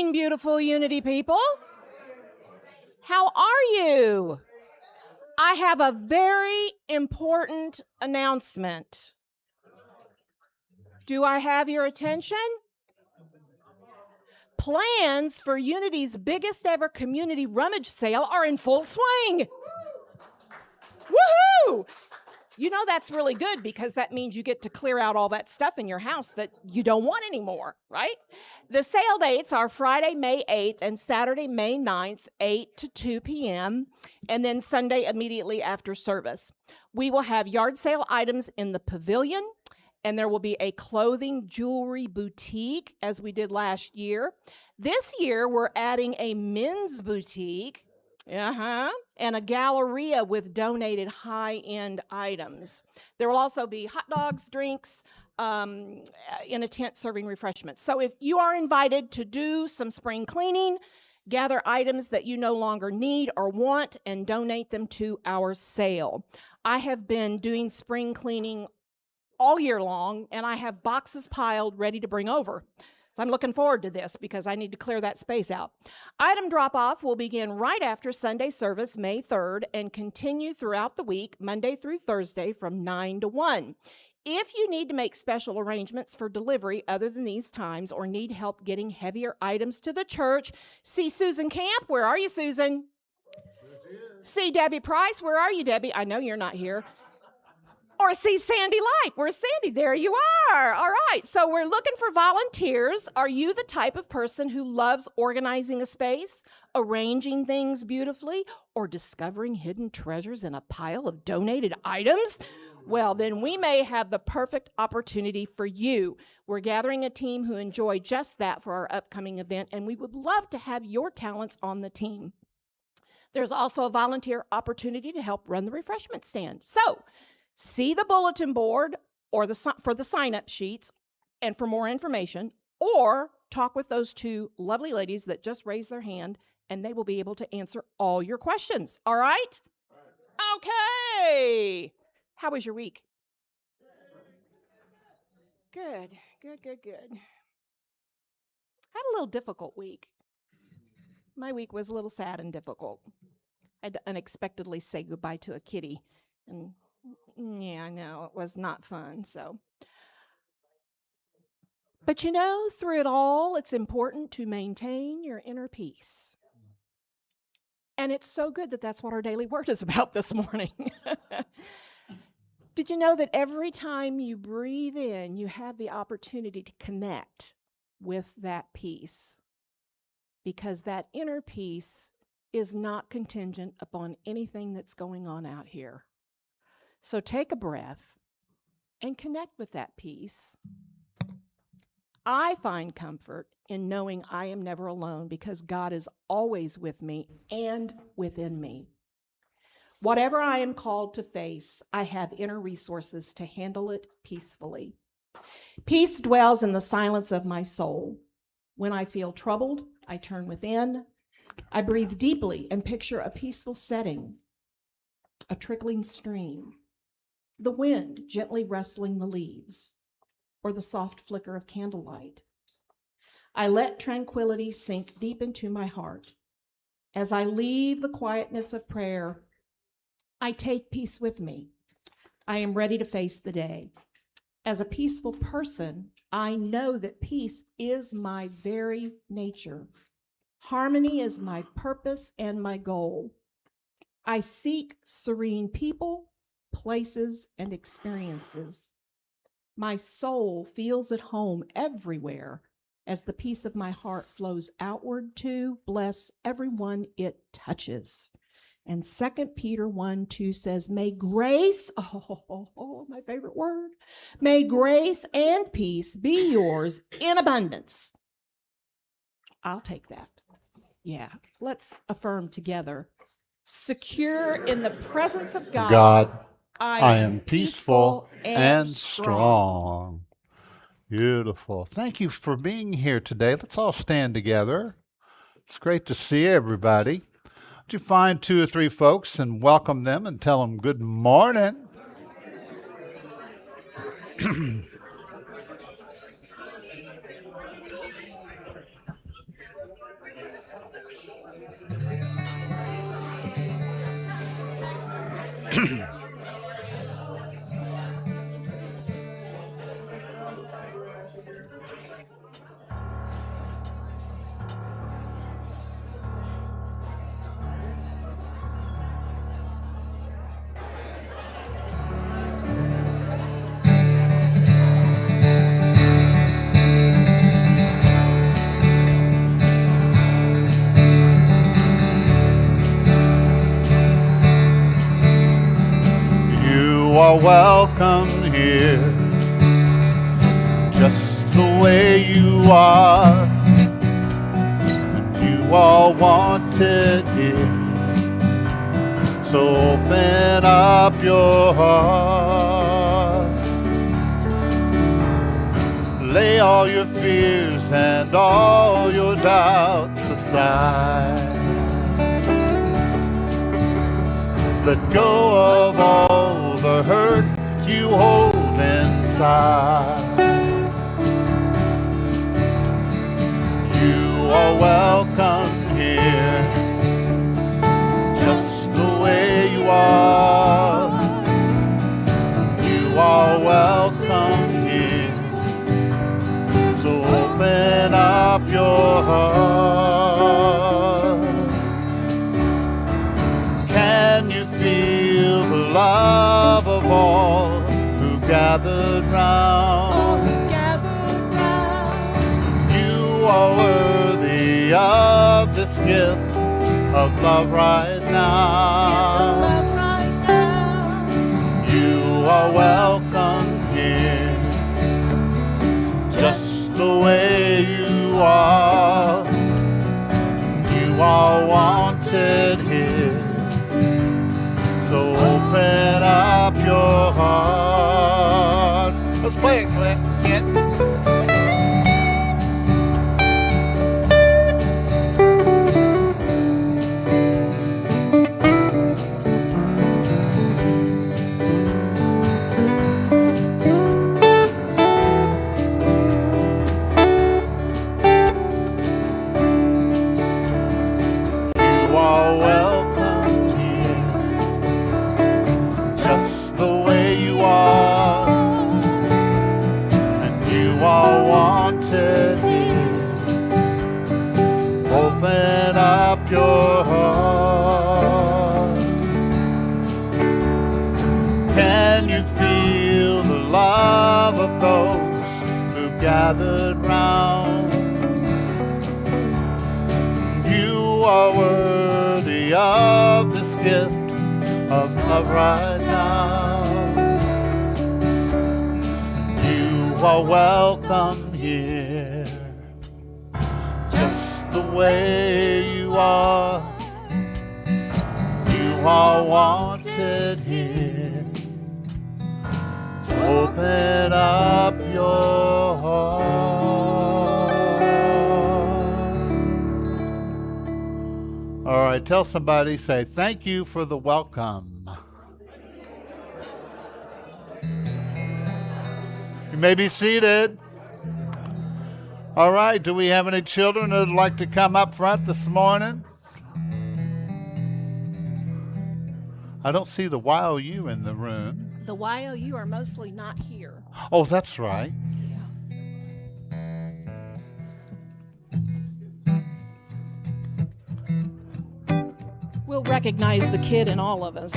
morning, beautiful Unity people. How are you? I have a very important announcement. Do I have your attention? Plans for Unity's biggest ever community rummage sale are in full swing. Woohoo! You know that's really good because that means you get to clear out all that stuff in your house that you don't want anymore, right? The sale dates are Friday, May 8th and Saturday, May 9th, 8 to 2 p.m., and then Sunday immediately after service. We will have yard sale items in the pavilion, and there will be a clothing jewelry boutique as we did last year. This year, we're adding a men's boutique. And a galleria with donated high-end items. There will also be hot dogs, drinks, in a tent serving refreshments. So if you are invited to do some spring cleaning, gather items that you no longer need or want and donate them to our sale. I have been doing spring cleaning all year long, and I have boxes piled ready to bring over. So I'm looking forward to this because I need to clear that space out. Item drop-off will begin right after Sunday service, May 3rd, and continue throughout the week, Monday through Thursday from 9 to 1. If you need to make special arrangements for delivery other than these times or need help getting heavier items to the church, see Susan Camp. Where are you, Susan? See Debbie Price. Where are you, Debbie? I know you're not here. Or see Sandy Light. Where's Sandy? There you are. All right. So we're looking for volunteers. Are you the type of person who loves organizing a space, arranging things beautifully, or discovering hidden treasures in a pile of donated items? Well, then we may have the perfect opportunity for you. We're gathering a team who enjoy just that for our upcoming event, and we would love to have your talents on the team. There's also a volunteer opportunity to help run the refreshment stand. So, see the bulletin board or for the sign-up sheets and for more information, or talk with those two lovely ladies that just raised their hand, and they will be able to answer all your questions. All right? Okay. How was your week? Good. Had a little difficult week. My week was a little sad and difficult. I had to unexpectedly say goodbye to a kitty, and yeah, no, it was not fun, so. But you know, through it all, it's important to maintain your inner peace. And it's so good that that's what our daily word is about this morning. Did you know that every time you breathe in, you have the opportunity to connect with that peace? Because that inner peace is not contingent upon anything that's going on out here. So take a breath and connect with that peace. I find comfort in knowing I am never alone because God is always with me and within me. Whatever I am called to face, I have inner resources to handle it peacefully. Peace dwells in the silence of my soul. When I feel troubled, I turn within. I breathe deeply and picture a peaceful setting, a trickling stream, the wind gently rustling the leaves, or the soft flicker of candlelight. I let tranquility sink deep into my heart. As I leave the quietness of prayer, I take peace with me. I am ready to face the day. As a peaceful person, I know that peace is my very nature. Harmony is my purpose and my goal. I seek serene people, places, and experiences. My soul feels at home everywhere as the peace of my heart flows outward to bless everyone it touches. And 2 Peter 1:2 says, may grace, my favorite word, may grace and peace be yours in abundance. I'll take that. Yeah, let's affirm together. Secure in the presence of God, I am peaceful and strong. Beautiful. Thank you for being here today. Let's all stand together. It's great to see everybody. Would you find 2 or 3 folks and welcome them and tell them good morning? are welcome here, just the way you are, and you are wanted here. So open up your heart, lay all your fears and all your doubts aside. Let go of all the hurt you hold inside. You are welcome here, just the way you are. You are welcome here, so open up your heart. Can you feel the love of all who gathered round? You are worthy of this gift of love right now. You are welcome here, just the way you are. You are wanted here, so open up your heart. Let's play it, Clint. You are welcome here, just the way you are, and you are wanted here. Open up your heart. Can you feel the love of those who've gathered round? You are worthy of this gift of love right now. You are welcome here, just the way you are. You are wanted here. Open up your heart. All right, tell somebody, say, thank you for the welcome. You may be seated. All right, do we have any children that would like to come up front this morning? I don't see the YOU in the room. The YOU are mostly not here. Oh, that's right. We'll recognize the kid in all of us.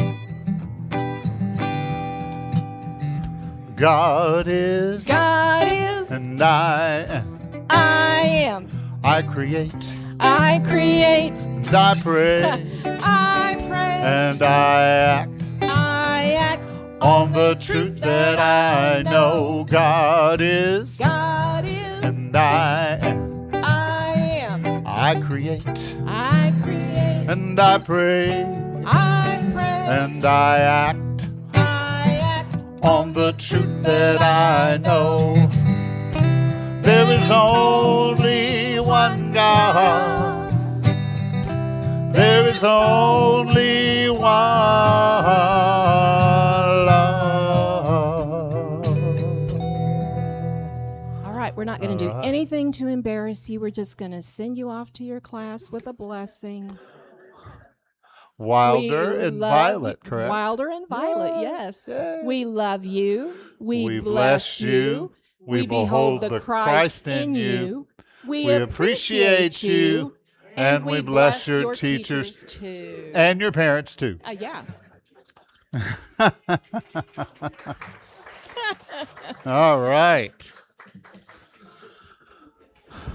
God is, and I am. I create, I create. and I pray, I pray. and I act I act on the truth that I know. God is, and I am. I create, I create. and I pray, I pray. and I act on the truth that I know. There is only one God. There is only one love. All right, we're not going to do anything to embarrass you. We're just going to send you off to your class with a blessing. Wilder and Violet, correct? Wilder and Violet, yes. Yeah. We love you. We bless you. We behold the Christ in you. We appreciate you. And we bless your teachers too. And your parents too. Yeah. All right.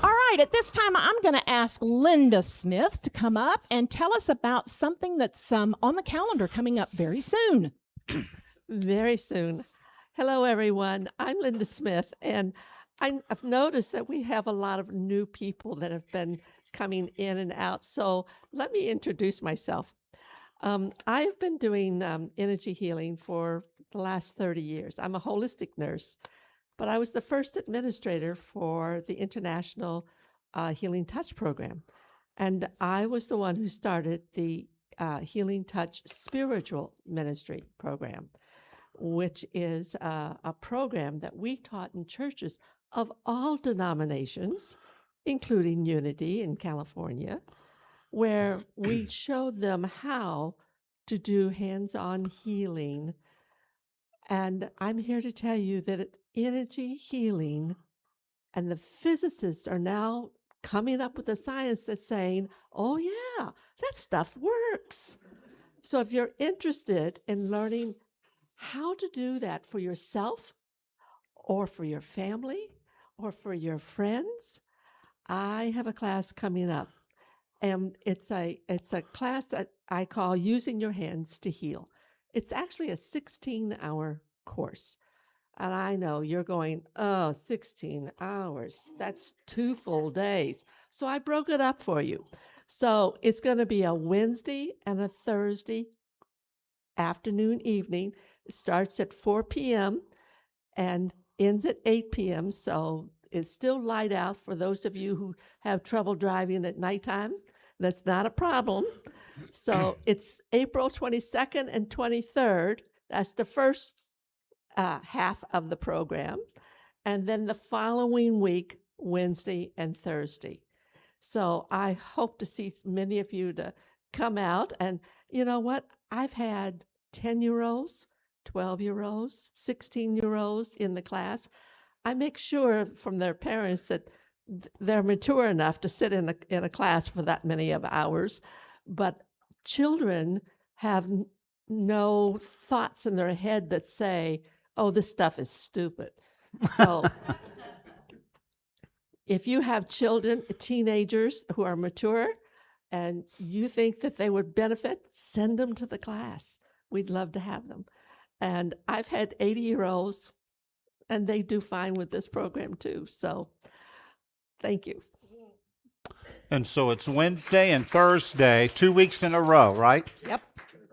All right, at this time, I'm going to ask Linda Smith to come up and tell us about something that's on the calendar coming up very soon. Very soon. Hello, everyone. I'm Linda Smith, and I've noticed that we have a lot of new people that have been coming in and out. So let me introduce myself. I've been doing energy healing for the last 30 years. I'm a holistic nurse, but I was the first administrator for the International Healing Touch program. And I was the one who started the Healing Touch Spiritual Ministry program, which is a program that we taught in churches of all denominations, including Unity in California, where we showed them how to do hands-on healing. And I'm here to tell you that energy healing and the physicists are now coming up with a science that's saying, oh, yeah, that stuff works. So if you're interested in learning how to do that for yourself or for your family or for your friends, I have a class coming up. And it's a class that I call Using Your Hands to Heal. It's actually a 16-hour course. And I know you're going, oh, 16 hours. That's 2 full days. So I broke it up for you. So it's going to be a Wednesday and a Thursday afternoon, evening. It starts at 4 p.m. and ends at 8 p.m. So it's still light out for those of you who have trouble driving at nighttime. That's not a problem. So it's April 22nd and 23rd. That's the first half of the program. And then the following week, Wednesday and Thursday. So I hope to see many of you to come out. And you know what? I've had 10-year-olds, 12-year-olds, 16-year-olds in the class. I make sure from their parents that they're mature enough to sit in a class for that many of hours. But children have no thoughts in their head that say, oh, this stuff is stupid. So if you have children, teenagers who are mature, and you think that they would benefit, send them to the class. We'd love to have them. And I've had 80-year-olds, and they do fine with this program too. So thank you. And so it's Wednesday and Thursday, 2 weeks in a row, right? Yep.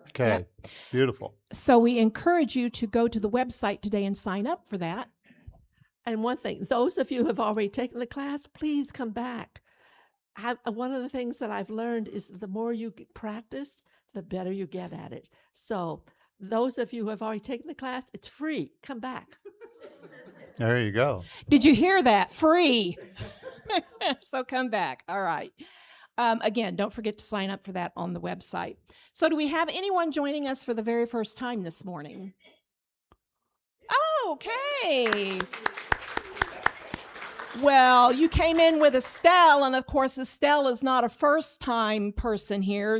Okay, Yep. beautiful. So we encourage you to go to the website today and sign up for that. And one thing, those of you who have already taken the class, please come back. One of the things that I've learned is the more you practice, the better you get at it. So those of you who have already taken the class, it's free. Come back. There you go. Did you hear that? Free. So come back. All right. Again, don't forget to sign up for that on the website. So do we have anyone joining us for the very first time this morning? Okay. Well, you came in with Estelle, and of course, Estelle is not a first-time person here,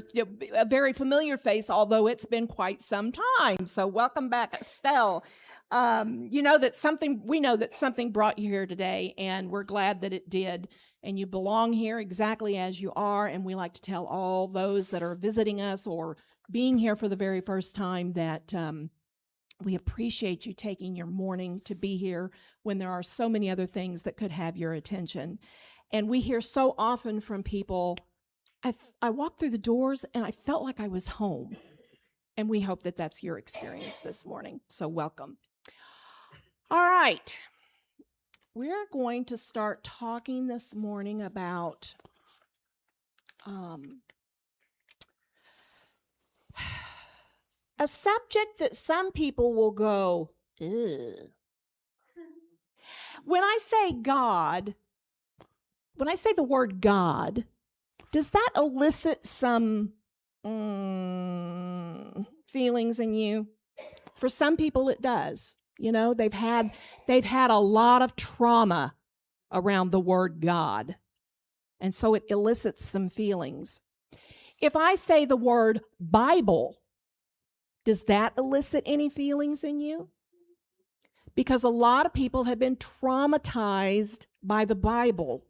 a very familiar face, although it's been quite some time. So welcome back, Estelle. We know that something brought you here today, and we're glad that it did. And you belong here exactly as you are, and we like to tell all those that are visiting us or being here for the very first time that we appreciate you taking your morning to be here when there are so many other things that could have your attention. And we hear so often from people, I walked through the doors and I felt like I was home. And we hope that that's your experience this morning. So welcome. All right. We're going to start talking this morning about a subject that some people will go, ugh. When I say God, when I say the word God, does that elicit some feelings in you? For some people, it does. You know, they've had a lot of trauma around the word God, and so it elicits some feelings. If I say the word Bible, does that elicit any feelings in you? Because a lot of people have been traumatized by the Bible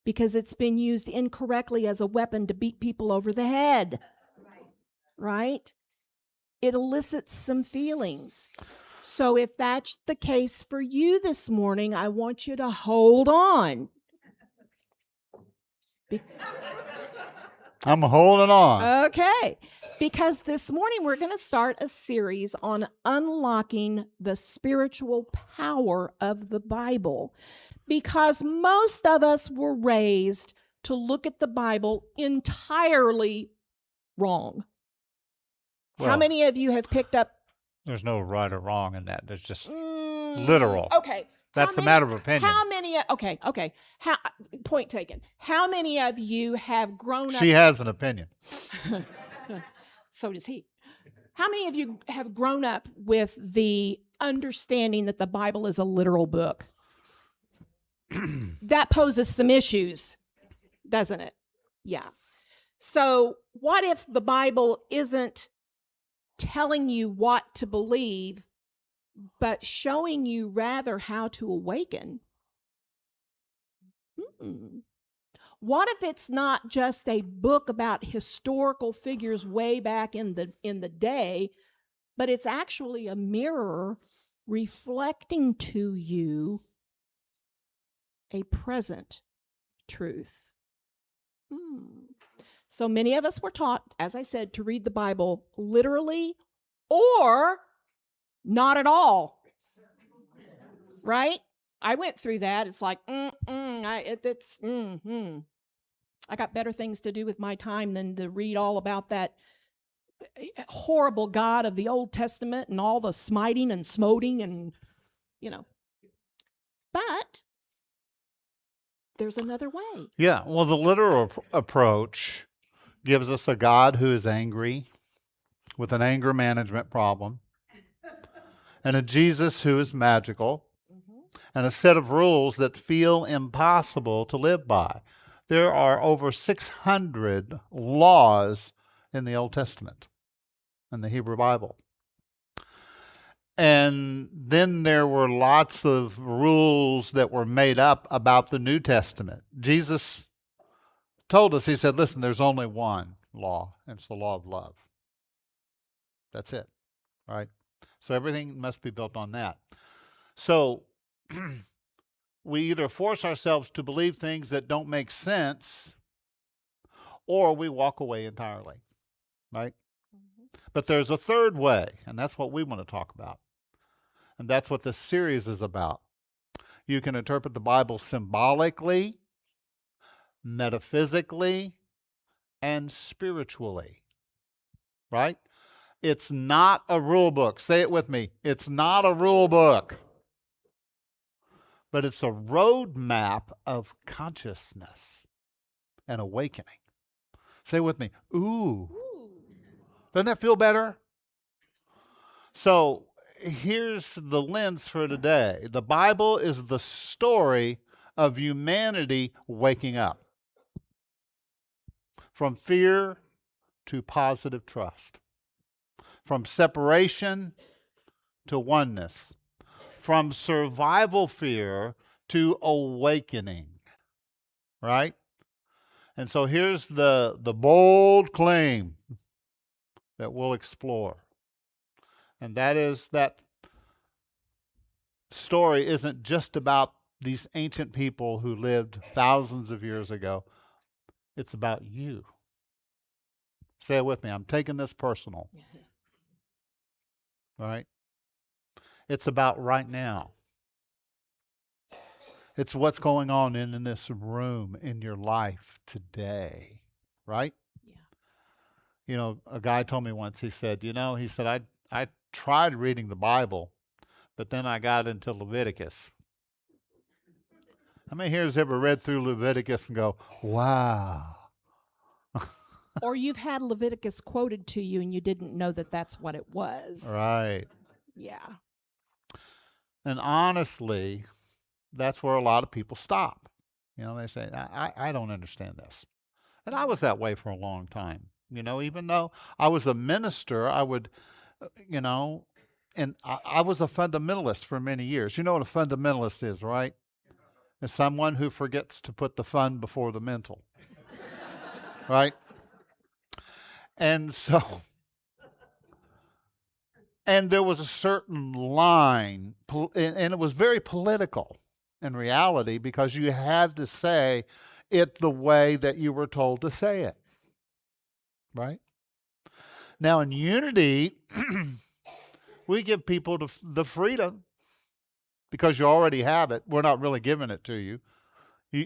because it's been used incorrectly as a weapon to beat people over the head. Right? it elicits some feelings. So if that's the case for you this morning, I want you to hold on. I'm holding on. Okay. Because this morning we're going to start a series on unlocking the spiritual power of the Bible. Because most of us were raised to look at the Bible entirely wrong. How Well, many of you have picked up? There's no right or wrong in that. There's just literal. Okay. That's a matter of opinion. How many? Okay. Point taken. How many of you have grown up? She has an opinion. So does he. How many of you have grown up with the understanding that the Bible is a literal book? That poses some issues, doesn't it? Yeah. So what if the Bible isn't telling you what to believe, but showing you rather how to awaken? What if it's not just a book about historical figures way back in the day, but it's actually a mirror reflecting to you a present truth? So many of us were taught, as I said, to read the Bible literally or not at all. Right? I went through that. It's like, I got better things to do with my time than to read all about that horrible God of the Old Testament and all the smiting and smoting and, But there's another way. Yeah, well, the literal approach gives us a God who is angry with an anger management problem, and a Jesus who is magical, and a set of rules that feel impossible to live by. There are over 600 laws in the Old Testament, in the Hebrew Bible. And then there were lots of rules that were made up about the New Testament. Jesus told us, he said, listen, there's only one law, and it's the law of love. That's it, right? So everything must be built on that. So we either force ourselves to believe things that don't make sense, or we walk away entirely, right? But there's a third way, and that's what we want to talk about. And that's what this series is about. You can interpret the Bible symbolically, metaphysically, and spiritually, right? It's not a rule book. Say it with me. It's not a rule book, but it's a roadmap of consciousness and awakening. Say it with me. Ooh. Doesn't that feel better? So here's the lens for today. The Bible is the story of humanity waking up from fear to positive trust, from separation to oneness, from survival fear to awakening, right? And so here's the bold claim that we'll explore. And that is that story isn't just about these ancient people who lived thousands of years ago. It's about you. Say it with me. I'm taking this personal. All right? It's about right now. It's what's going on in this room, in your life today. Right? Yeah. A guy told me once, he said, I tried reading the Bible, but then I got into Leviticus. How many here has ever read through Leviticus and go, wow? Or you've had Leviticus quoted to you and you didn't know that that's what it was. Right. Yeah. And honestly, that's where a lot of people stop. They say, I don't understand this. And I was that way for a long time. Even though I was a minister, I would, and I was a fundamentalist for many years. You know what a fundamentalist is, right? It's someone who forgets to put the fun before the mental. Right? And so And there was a certain line, and it was very political in reality because you had to say it the way that you were told to say it, right? Now, in unity, we give people the freedom because you already have it. We're not really giving it to you.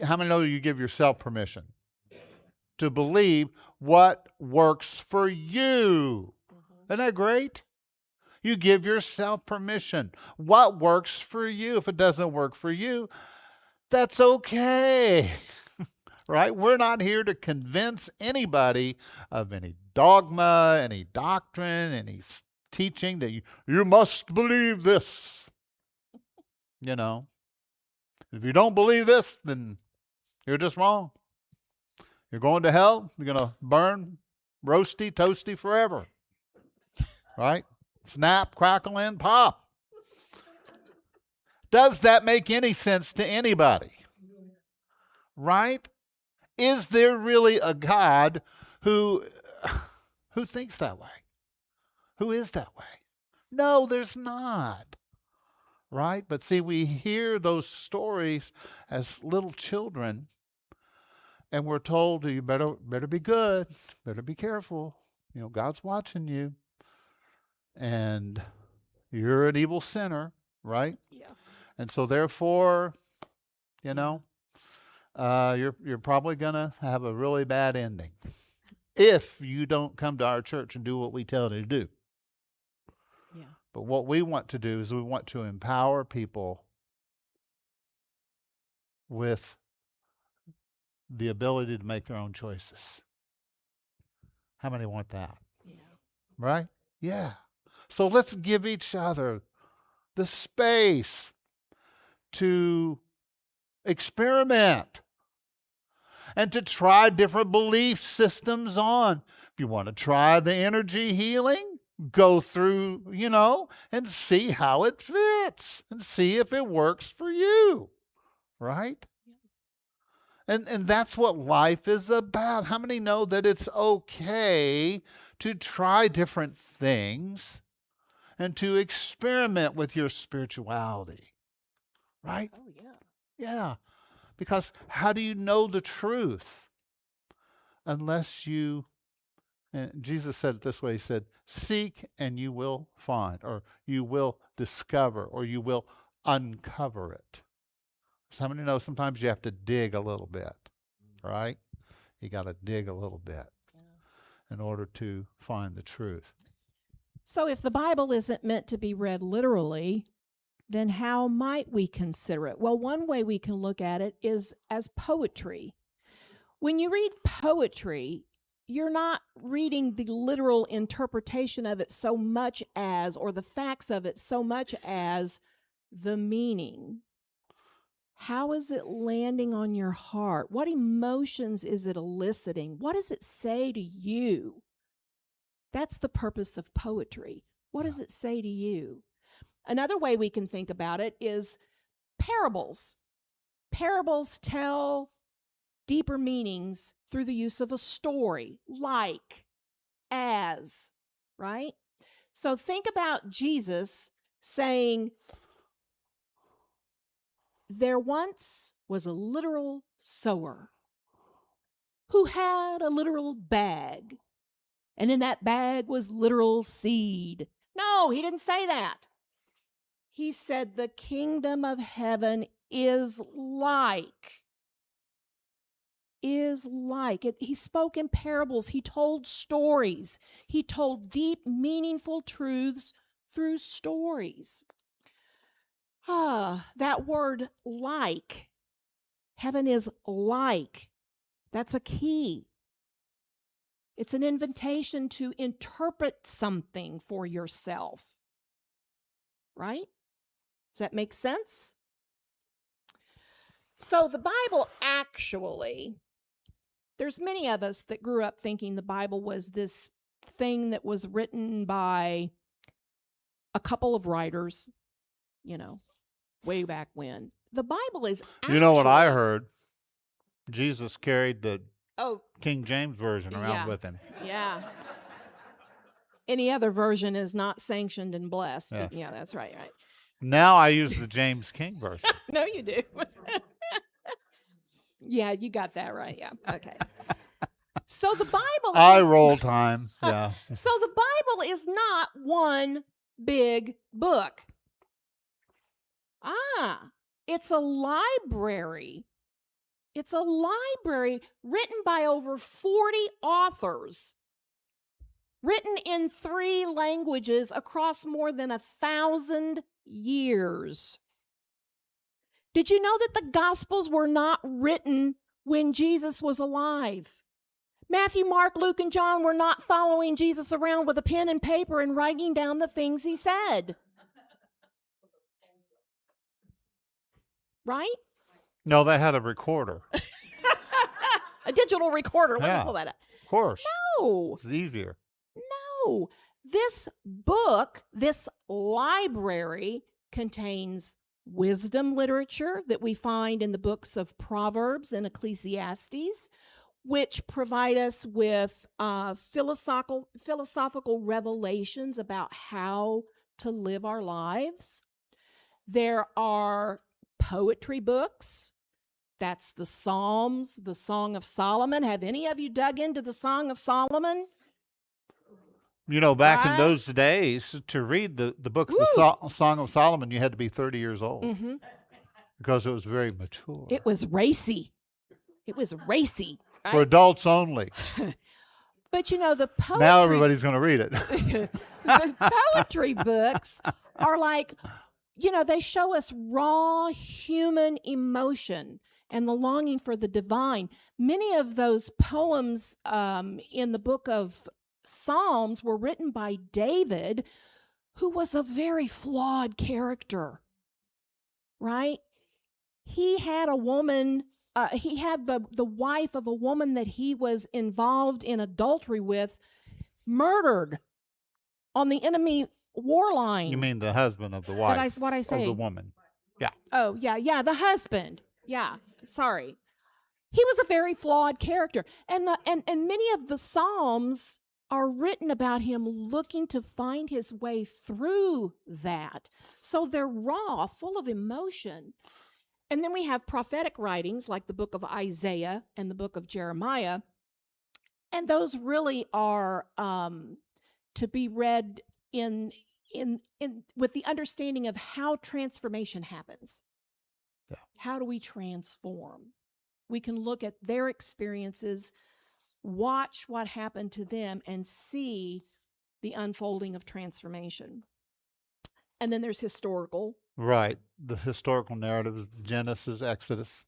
How many know you give yourself permission to believe what works for you? Isn't that great? You give yourself permission. What works for you? If it doesn't work for you, that's okay. Right? We're not here to convince anybody of any dogma, any doctrine, any teaching that you must believe this. You know, if you don't believe this, then you're just wrong. You're going to hell. You're going to burn roasty, toasty forever. Right? Snap, crackle, and pop. Does that make any sense to anybody? Right? Is there really a God who thinks that way? Who is that way? No, there's not. Right? But see, we hear those stories as little children, and we're told you better be good, better be careful. You know, God's watching you, and you're an evil sinner, right? Yeah. And so therefore, you know, you're probably gonna have a really bad ending if you don't come to our church and do what we tell you to do. Yeah. But what we want to do is we want to empower people with the ability to make their own choices. How many want that? Yeah. Right? Yeah. So let's give each other the space to experiment and to try different belief systems on. If you want to try the energy healing, go through, and see how it fits and see if it works for you. Right? And that's what life is about. How many know that it's okay to try different things and to experiment with your spirituality? Right? Oh, yeah. Yeah. Because how do you know the truth unless you, and Jesus said it this way, he said, seek and you will find, or you will discover, or you will uncover it. So how many know sometimes you have to dig a little bit, right? You got to dig a little bit in order to find the truth. So if the Bible isn't meant to be read literally, then how might we consider it? Well, one way we can look at it is as poetry. When you read poetry, you're not reading the literal interpretation of it so much as, or the facts of it so much as the meaning. How is it landing on your heart? What emotions is it eliciting? What does it say to you? That's the purpose of poetry. What does it say to you? Another way we can think about it is parables. Parables tell deeper meanings through the use of a story, like, as, right? So think about Jesus saying, there once was a literal sower who had a literal bag, and in that bag was literal seed. No, he didn't say that. He said the kingdom of heaven is like. He spoke in parables. He told stories. He told deep, meaningful truths through stories. That word like. Heaven is like. That's a key. It's an invitation to interpret something for yourself. Right? Does that make sense? So the Bible actually, there's many of us that grew up thinking the Bible was this thing that was written by a couple of writers, way back when. The Bible is actually... You know what I heard? Jesus carried the Oh, King James Version around yeah. with him. Yeah. Any other version is not sanctioned and blessed. Yes. Yeah, that's right. Right. Now I use the James King version. No, you do. Yeah, you got that right. Yeah. Okay. So the Bible I is roll time. Yeah. so the Bible is not one big book. It's a library. It's a library written by over 40 authors, written in 3 languages across more than 1,000 years. Did you know that the Gospels were not written when Jesus was alive? Matthew, Mark, Luke, and John were not following Jesus around with a pen and paper and writing down the things he said. Right? No, they had a recorder. A digital recorder. Let Yeah. me pull that up. Of course. No, It's easier. no. This book, this library, contains wisdom literature that we find in the books of Proverbs and Ecclesiastes, which provide us with philosophical revelations about how to live our lives. There are poetry books. That's the Psalms, the Song of Solomon. Have any of you dug into the Song of Solomon? You know, back in Right. those days, to read the book of Woo. the Song of Solomon, you had to be 30 years old Mm-hmm. because it was very mature. It was racy. It was racy. For Right? adults only. But you know, the poetry, Now everybody's going to read it. the poetry books are like, you know, they show us raw human emotion and the longing for the divine. Many of those poems in the book of Psalms were written by David, who was a very flawed character, right? He had a woman, he had the wife of a woman that he was involved in adultery with murdered on the enemy war line. You mean the husband of the wife What I of say? the woman. Oh, yeah, the husband. Yeah, sorry. He was a very flawed character. And many of the Psalms are written about him looking to find his way through that. So they're raw, full of emotion. And then we have prophetic writings like the book of Isaiah and the book of Jeremiah. And those really are to be read in with the understanding of how transformation happens. Yeah. How do we transform? We can look at their experiences, watch what happened to them, and see the unfolding of transformation. And then there's historical. Right. The historical narratives, Genesis, Exodus,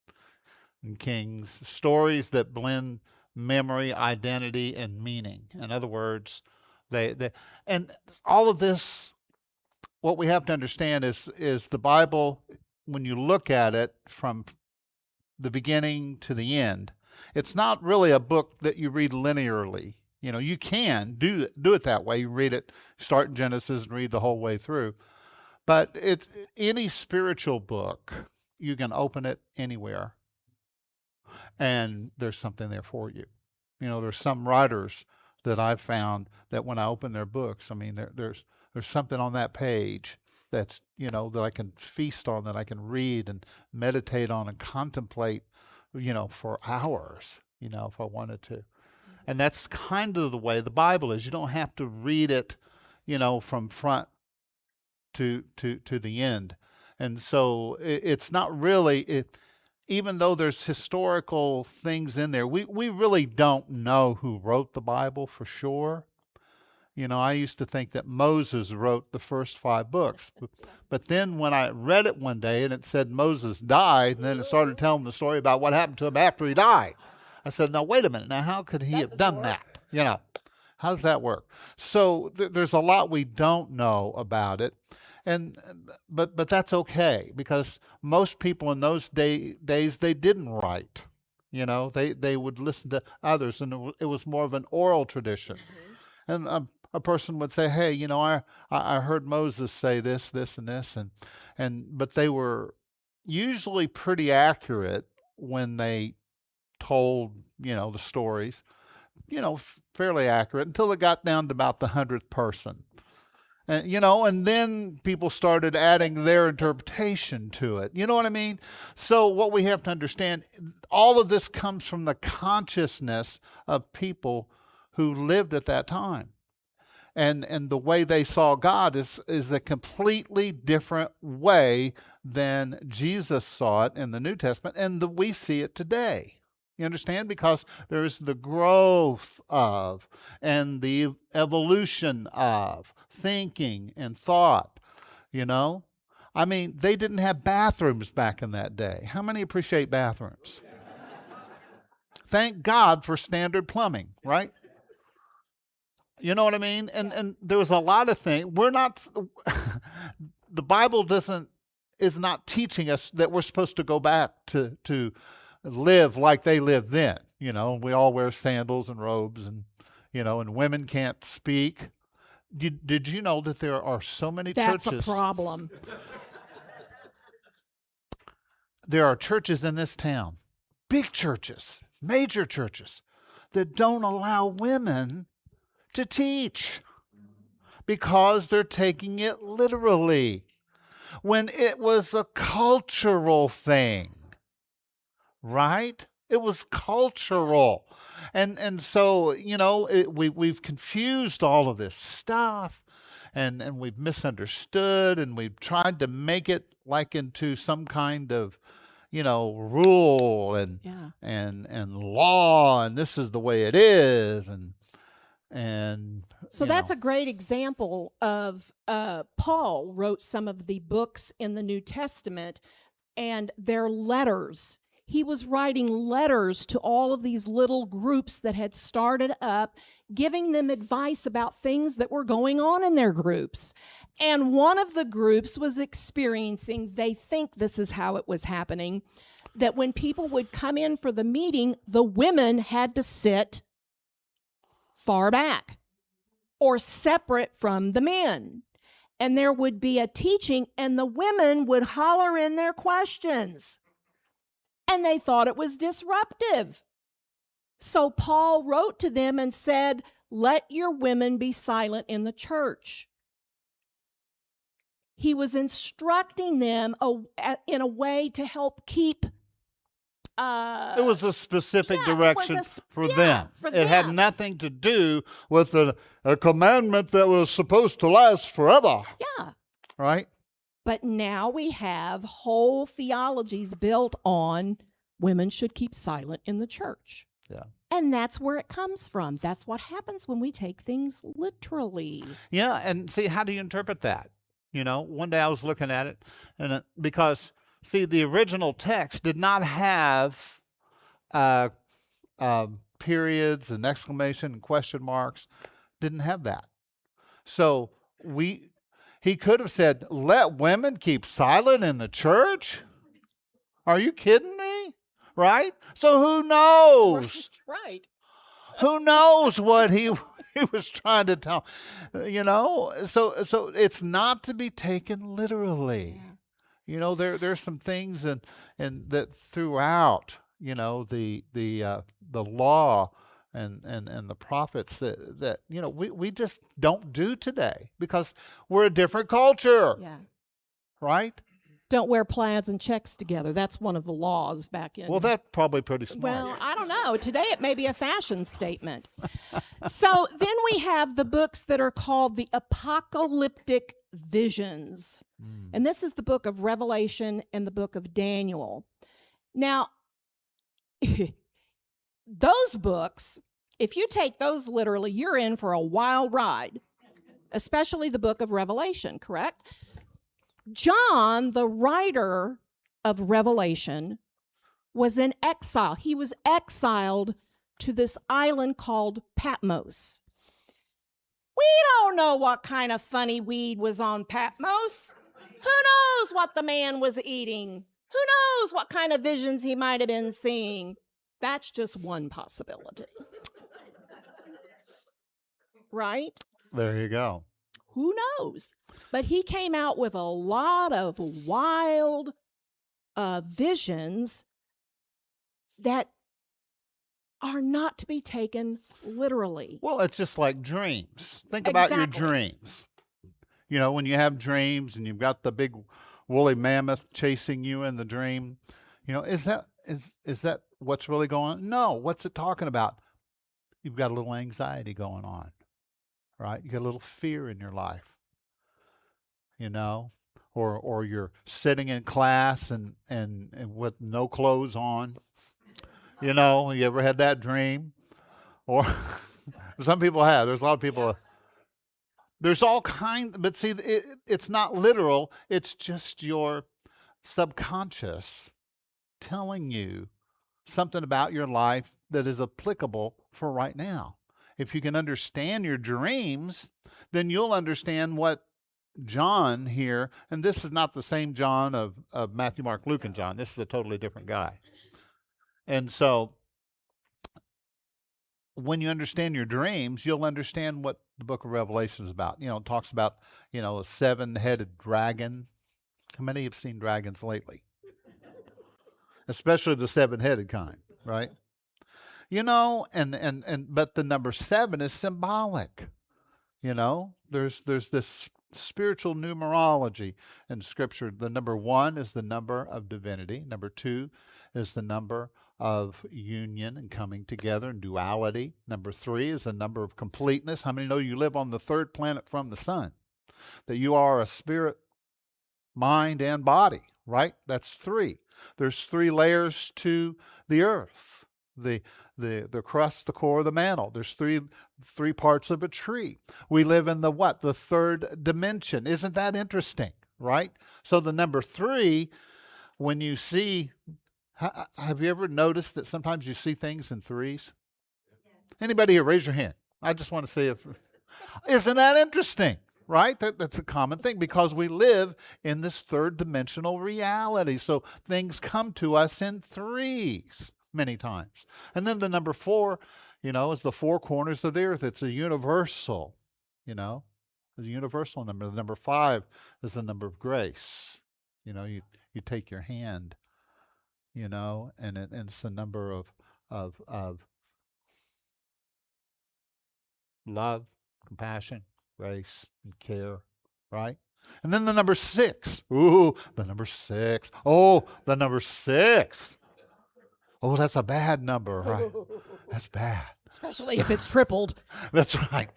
and Kings, stories that blend memory, identity, and meaning. In other words, they and all of this, what we have to understand is the Bible, when you look at it from the beginning to the end, it's not really a book that you read linearly. You know, you can do it that way. You read it, start in Genesis and read the whole way through. But it's any spiritual book, you can open it anywhere, and there's something there for you. You know, there's some writers that I've found that when I open their books, I mean, there's something on that page that's, you know, that I can feast on, that I can read and meditate on and contemplate, you know, for hours, you know, if I wanted to. And that's kind of the way the Bible is. You don't have to read it, you know, from front to the end. And so it's not really, even though there's historical things in there, we really don't know who wrote the Bible for sure. You know, I used to think that Moses wrote the first 5 books. But then when I read it one day and it said Moses died, and then it started telling the story about what happened to him after he died, I said, now, wait a minute. Now, how could he have done that? You know, how does that work? So there's a lot we don't know about it. But that's okay, because most people in those days, they didn't write. You know, they would listen to others, and it was more of an oral tradition. And a person would say, hey, you know, I heard Moses say this, this, and this, but they were usually pretty accurate when they told, you know, the stories, fairly accurate until it got down to about the 100th person. And then people started adding their interpretation to it. You know what I mean? So what we have to understand, all of this comes from the consciousness of people who lived at that time. And the way they saw God is a completely different way than Jesus saw it in the New Testament, and we see it today. You understand? Because there's the growth of and the evolution of thinking and thought, I mean, they didn't have bathrooms back in that day. How many appreciate bathrooms? Thank God for standard plumbing, right? You know what I mean? And there was a lot of things. The Bible is not teaching us that we're supposed to go back to live like they lived then. We all wear sandals and robes, and women can't speak. Did you know that there are so many That's churches? a problem. There are churches in this town, big churches, major churches, that don't allow women to teach because they're taking it literally when it was a cultural thing. Right? It was cultural. And so, we've confused all of this stuff and we've misunderstood, and we've tried to make it like into some kind of, rule and law, and this is the way it is, and so that's a great example of Paul wrote some of the books in the New Testament, and they're letters. He was writing letters to all of these little groups that had started up, giving them advice about things that were going on in their groups. And one of the groups was experiencing, they think this is how it was happening, that when people would come in for the meeting, the women had to sit far back or separate from the men. And there would be a teaching, and the women would holler in their questions. And they thought it was disruptive. So Paul wrote to them and said, let your women be silent in the church. He was instructing them in a way to help keep. It was a specific direction for them. It had nothing to do with a commandment that was supposed to last forever. Yeah. Right? But now we have whole theologies built on women should keep silent in the church. Yeah. And that's where it comes from. That's what happens when we take things literally. Yeah, and see, how do you interpret that? One day I was looking at it, and because, see, the original text did not have periods and exclamation and question marks. Didn't have that. So he could have said, let women keep silent in the church? Are you kidding me? Right? So who knows? Right. Who knows what he was trying to tell? So it's not to be taken literally. Yeah. There's some things and that throughout, the law and the prophets that we just don't do today because we're a different culture. Yeah. Right? Don't wear plaids and checks together. That's one of the laws back in. Well, that's probably pretty smart. Well, I don't know. Today it may be a fashion statement. So then we have the books that are called the apocalyptic visions. And this is the book of Revelation and the book of Daniel. Now, those books, if you take those literally, you're in for a wild ride, especially the book of Revelation, correct? John, the writer of Revelation, was in exile. He was exiled to this island called Patmos. We don't know what kind of funny weed was on Patmos. Who knows what the man was eating? Who knows what kind of visions he might have been seeing? That's just one possibility. Right? There you go. Who knows? But he came out with a lot of wild visions that are not to be taken literally. Well, it's just like dreams. Think about your Exactly. dreams. You know, when you have dreams and you've got the big woolly mammoth chasing you in the dream, you know, is that what's really going on? No. What's it talking about? You've got a little anxiety going on, right? You got a little fear in your life, you know, or you're sitting in class and with no clothes on. You know, you ever had that dream? Or some people have. There's a lot of people. There's all kinds, but see, it's not literal. It's just your subconscious telling you something about your life that is applicable for right now. If you can understand your dreams, then you'll understand what John here, and this is not the same John of Matthew, Mark, Luke, and John. This is a totally different guy. And so when you understand your dreams, you'll understand what the book of Revelation is about. You know, it talks about, you know, a seven-headed dragon. How many have seen dragons lately? Especially the seven-headed kind, right? You know, and but the number seven is symbolic. You know, there's this spiritual numerology in Scripture. The number one is the number of divinity. Number two is the number of union and coming together and duality. Number three is the number of completeness. How many know you live on the third planet from the sun? That you are a spirit, mind, and body, right? That's three. There's three layers to the earth. The crust, the core, the mantle. There's three parts of a tree. We live in the what? The third dimension. Isn't that interesting, right? So the number three, when you see, have you ever noticed that sometimes you see things in threes? Anybody here, raise your hand. I just want to see if, isn't that interesting? Right? That's a common thing because we live in this third dimensional reality. So things come to us in threes many times. And then the number four, you know, is the four corners of the earth. It's a universal, you know, it's a universal number. The number five is the number of grace. You know, you take your hand, you know, and it's the number of love, compassion, grace, and care, right? And then the number six. Ooh, the number six. Oh, the number six. Oh, that's a bad number, right? That's bad. Especially if it's tripled. That's right.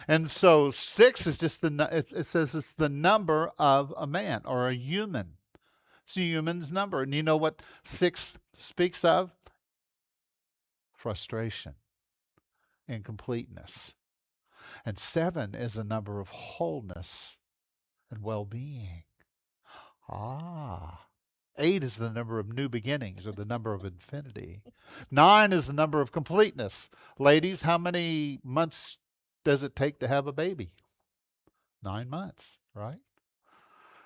And so six is just it says it's the number of a man or a human. It's a human's number. And you know what six speaks of? Frustration, incompleteness. And seven is a number of wholeness and well-being. Ah. 8 is the number of new beginnings or the number of infinity. 9 is the number of completeness. Ladies, how many months does it take to have a baby? 9 months, right?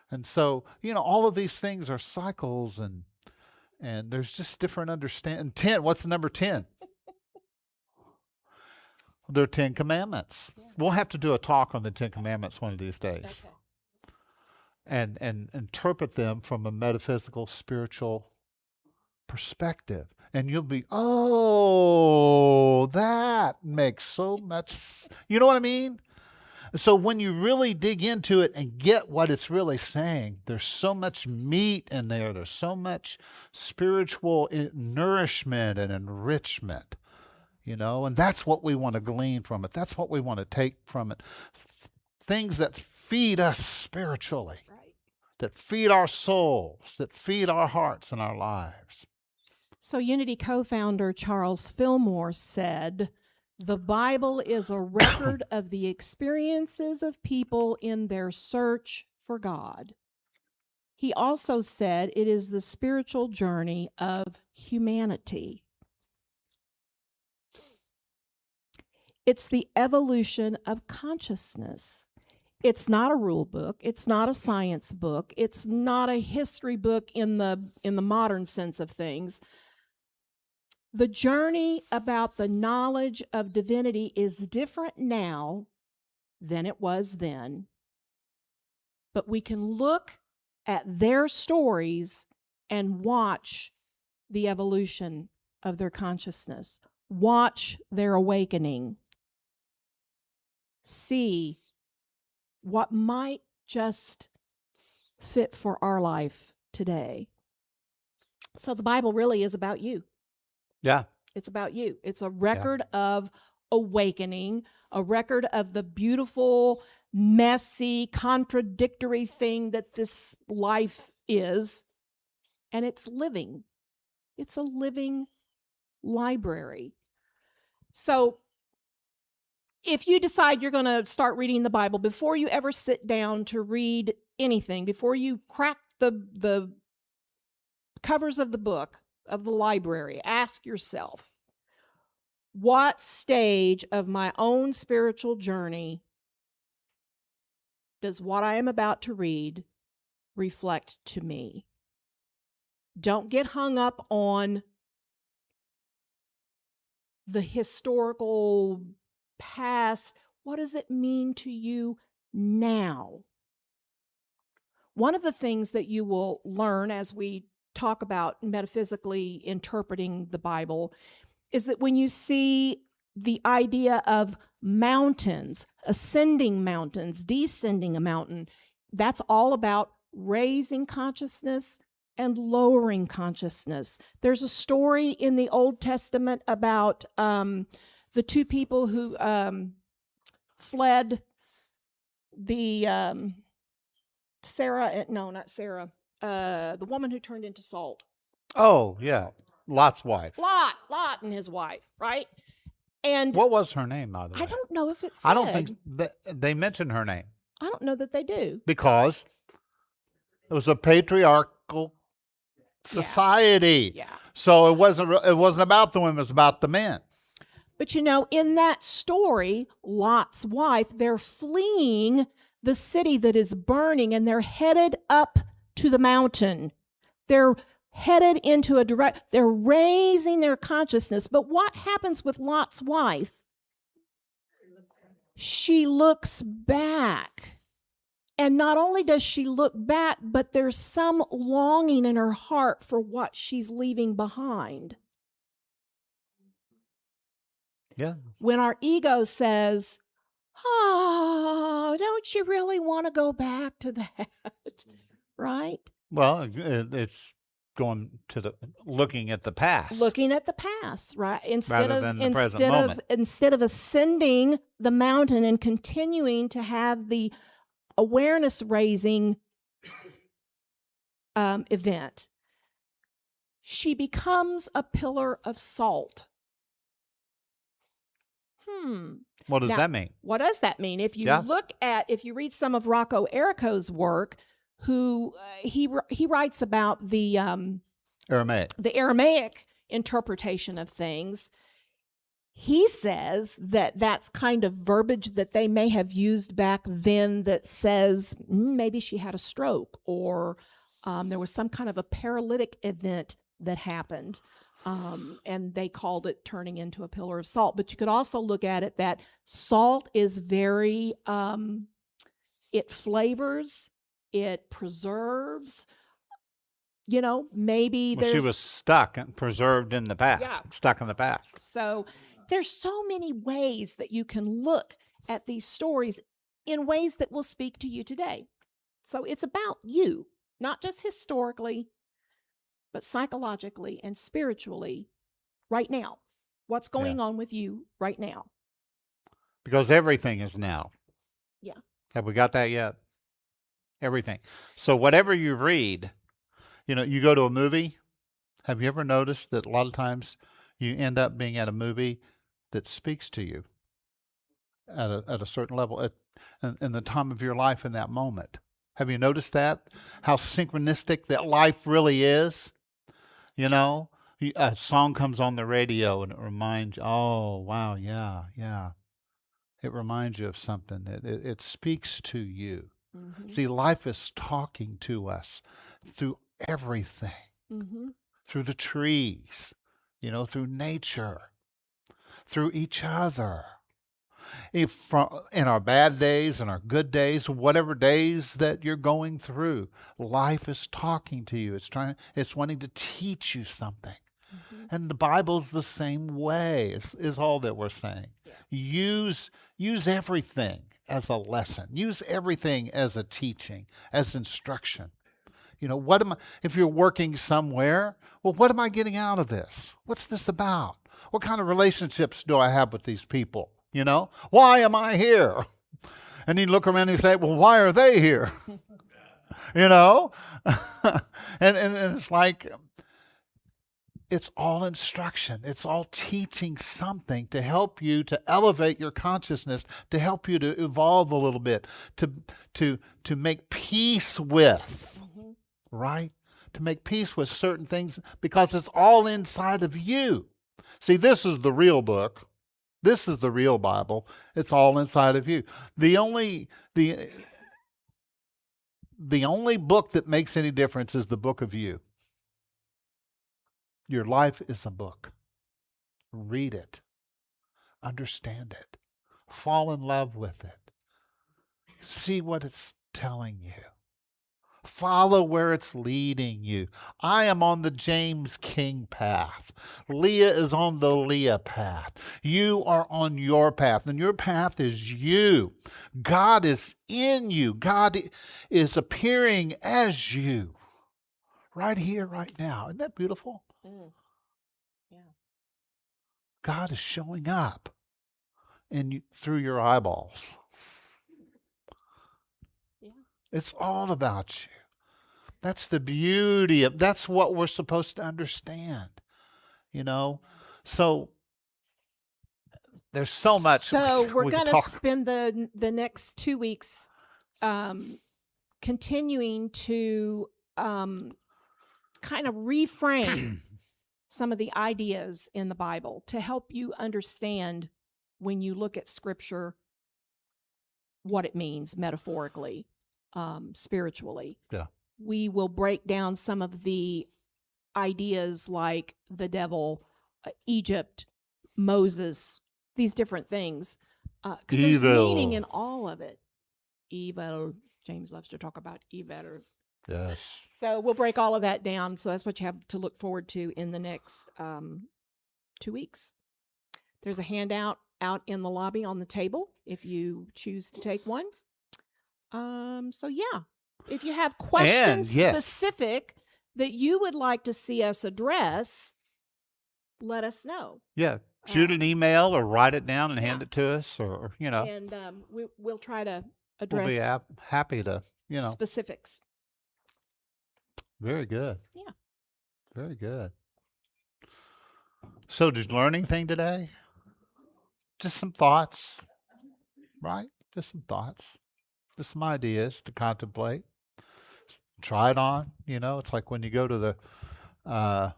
And so, you know, all of these things are cycles and there's just different understanding. 10, what's the number 10? There are 10 commandments. We'll have to do a talk on the 10 commandments one of these days. Okay. And interpret them from a metaphysical, spiritual perspective. And you'll be, oh, that makes so much, you know what I mean? So when you really dig into it and get what it's really saying, there's so much meat in there. There's so much spiritual nourishment and enrichment, you know, and that's what we want to glean from it. That's what we want to take from it. Things that feed us spiritually. Right. That feed our souls, that feed our hearts and our lives. So Unity co-founder Charles Fillmore said, "The Bible is a record of the experiences of people in their search for God." He also said it is the spiritual journey of humanity. It's the evolution of consciousness. It's not a rule book. It's not a science book. It's not a history book in the modern sense of things. The journey about the knowledge of divinity is different now than it was then. But we can look at their stories and watch the evolution of their consciousness. Watch their awakening. See what might just fit for our life today. So the Bible really is about you. Yeah. It's about you. It's a record of awakening, a record of the beautiful, messy, contradictory thing that this life is. And it's living. It's a living library. So if you decide you're going to start reading the Bible, before you ever sit down to read anything, before you crack the covers of the book, of the library, ask yourself, what stage of my own spiritual journey does what I am about to read reflect to me? Don't get hung up on the historical past. What does it mean to you now? One of the things that you will learn as we talk about metaphysically interpreting the Bible is that when you see the idea of mountains, ascending mountains, descending a mountain, that's all about raising consciousness and lowering consciousness. There's a story in the Old Testament about the two people who fled the the woman who turned into salt. Oh, yeah. Lot's wife. Lot and his wife, right? And What was her name, by the way? I don't know if it's said. I don't think they mentioned her name I don't know that they do. because it was a patriarchal society. Yeah. So it wasn't about the women, it was about the men. But you know, in that story, Lot's wife, they're fleeing the city that is burning and they're headed up to the mountain. They're headed into they're raising their consciousness. But what happens with Lot's wife? She looks back. And not only does she look back, but there's some longing in her heart for what she's leaving behind. Yeah. When our ego says, oh, don't you really want to go back to that? Right? Well, it's going to looking at the past. Looking at the past, right? Rather than the present moment. Instead of ascending the mountain and continuing to have the awareness raising event, she becomes a pillar of salt. What does Now, that mean? What does that mean? If you if you read some of Rocco Errico's work, who he writes about the Aramaic interpretation of things, he says that that's kind of verbiage that they may have used back then that says maybe she had a stroke or there was some kind of a paralytic event that happened. And they called it turning into a pillar of salt. But you could also look at it that salt is very, it flavors, it preserves. You know, maybe she was stuck and preserved in the past, stuck in the past. So there's so many ways that you can look at these stories in ways that will speak to you today. So it's about you, not just historically, but psychologically and spiritually right now. What's going on with you right now? Because everything is now. Yeah. Have we got that yet? Everything. So whatever you read, you know, you go to a movie. Have you ever noticed that a lot of times you end up being at a movie that speaks to you at a certain level in the time of your life in that moment? Have you noticed that? How synchronistic that life really is? You know, a song comes on the radio and it reminds you, oh, wow, yeah. It reminds you of something. It speaks to you. Mm-hmm. See, life is talking to us through everything, through the trees, you know, through nature, through each other. In our bad days and our good days, whatever days that you're going through, life is talking to you. It's wanting to teach you something. And the Bible's the same way, is all that we're saying. Yeah. Use everything as a lesson. Use everything as a teaching, as instruction. If you're working somewhere, well, what am I getting out of this? What's this about? What kind of relationships do I have with these people? Why am I here? And you look around and you say, well, why are they here? and it's like, it's all instruction. It's all teaching something to help you to elevate your consciousness, to help you to evolve a little bit, to make peace with, right? To make peace with certain things, because it's all inside of you. See, this is the real book. This is the real Bible. It's all inside of you. The only book that makes any difference is the book of you. Your life is a book. Read it. Understand it. Fall in love with it. See what it's telling you. Follow where it's leading you. I am on the James King path. Leah is on the Leah path. You are on your path, and your path is you. God is in you. God is appearing as you. Right here, right now. Isn't that beautiful? Mm. Yeah. God is showing up through your eyeballs. Yeah. It's all about you. That's the beauty of, that's what we're supposed to understand. So there's so much. So we're we could going to talk. spend the next 2 weeks continuing to kind of reframe some of the ideas in the Bible to help you understand, when you look at Scripture, what it means metaphorically, spiritually. Yeah. We will break down some of the ideas like the devil, Egypt, Moses, these different things. Because there's meaning in all of it. Evil. James loves to talk about evil. Yes. So we'll break all of that down. So that's what you have to look forward to in the next 2 weeks. There's a handout out in the lobby on the table if you choose to take one. So yeah, if you have questions specific that you would like to see us address, let us know. Yeah. Shoot an email or write it down and hand it to us, or And we'll try to address. We'll be happy to specifics. Very good. Yeah. Very good. So did you learn anything today? Just some thoughts, right? Just some thoughts. Just some ideas to contemplate. Try it on. It's like when you go to the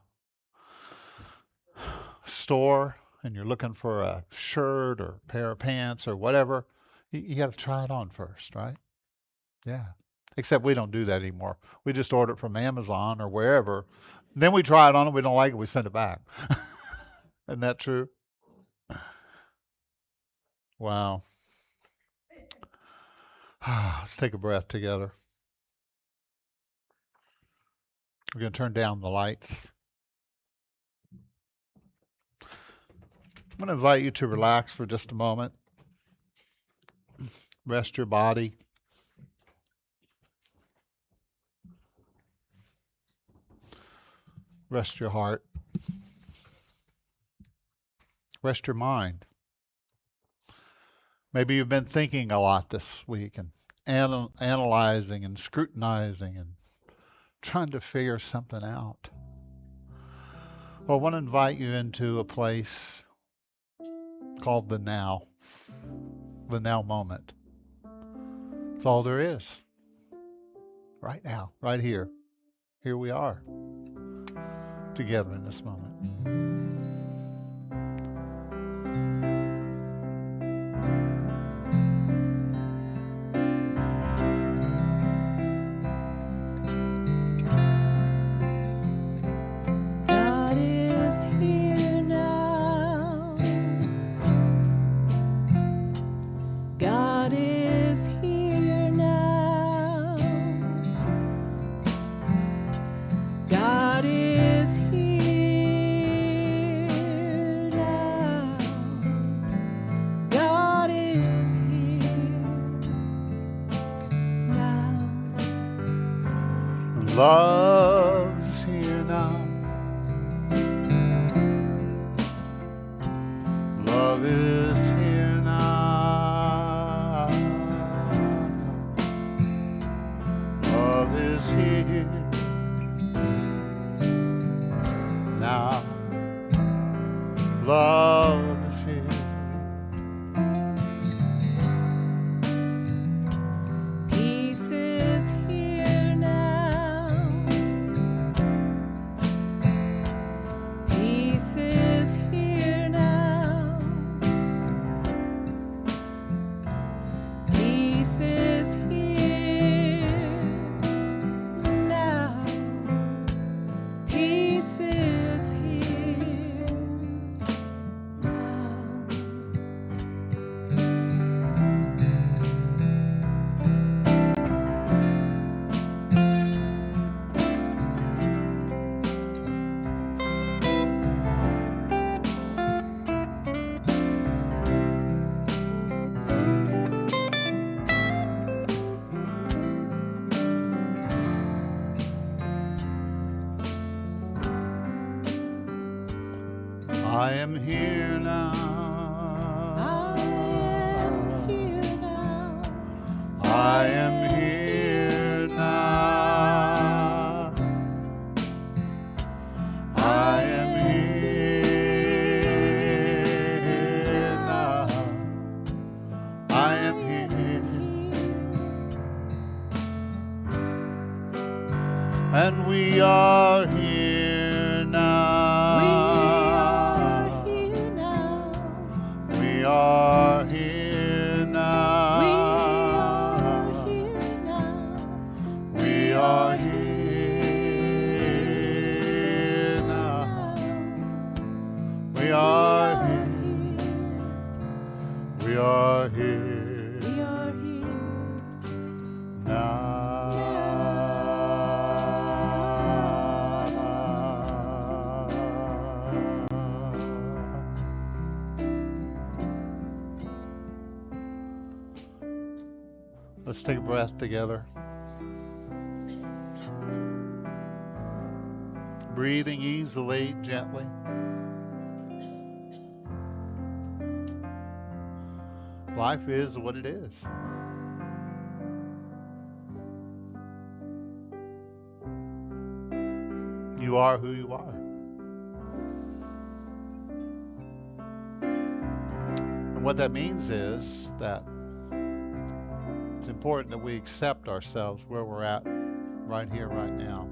store and you're looking for a shirt or a pair of pants or whatever. You got to try it on first, right? Yeah. Except we don't do that anymore. We just order it from Amazon or wherever. Then we try it on and we don't like it, we send it back. Isn't that true? Wow. Let's take a breath together. We're going to turn down the lights. I'm going to invite you to relax for just a moment. Rest your body. Rest your heart. Rest your mind. Maybe you've been thinking a lot this week and analyzing and scrutinizing and trying to figure something out. Well, I want to invite you into a place called the now moment. It's all there is. Right now, right here. Here we are, together in this moment. God is here now. God is here now. God is here Love's here now. Love is here now. Love is here now. Love is here. Peace is here now. Peace is here now. Peace is here now. Peace is here now. I am here now. I am here now. I am here now. I am here now. I am here. And we are here now. We are here now. We are here now. We are here. We are here now. Let's take a breath together. Breathing easily, gently. Life is what it is. You are who you are. And what that means is that it's important that we accept ourselves where we're at right here, right now.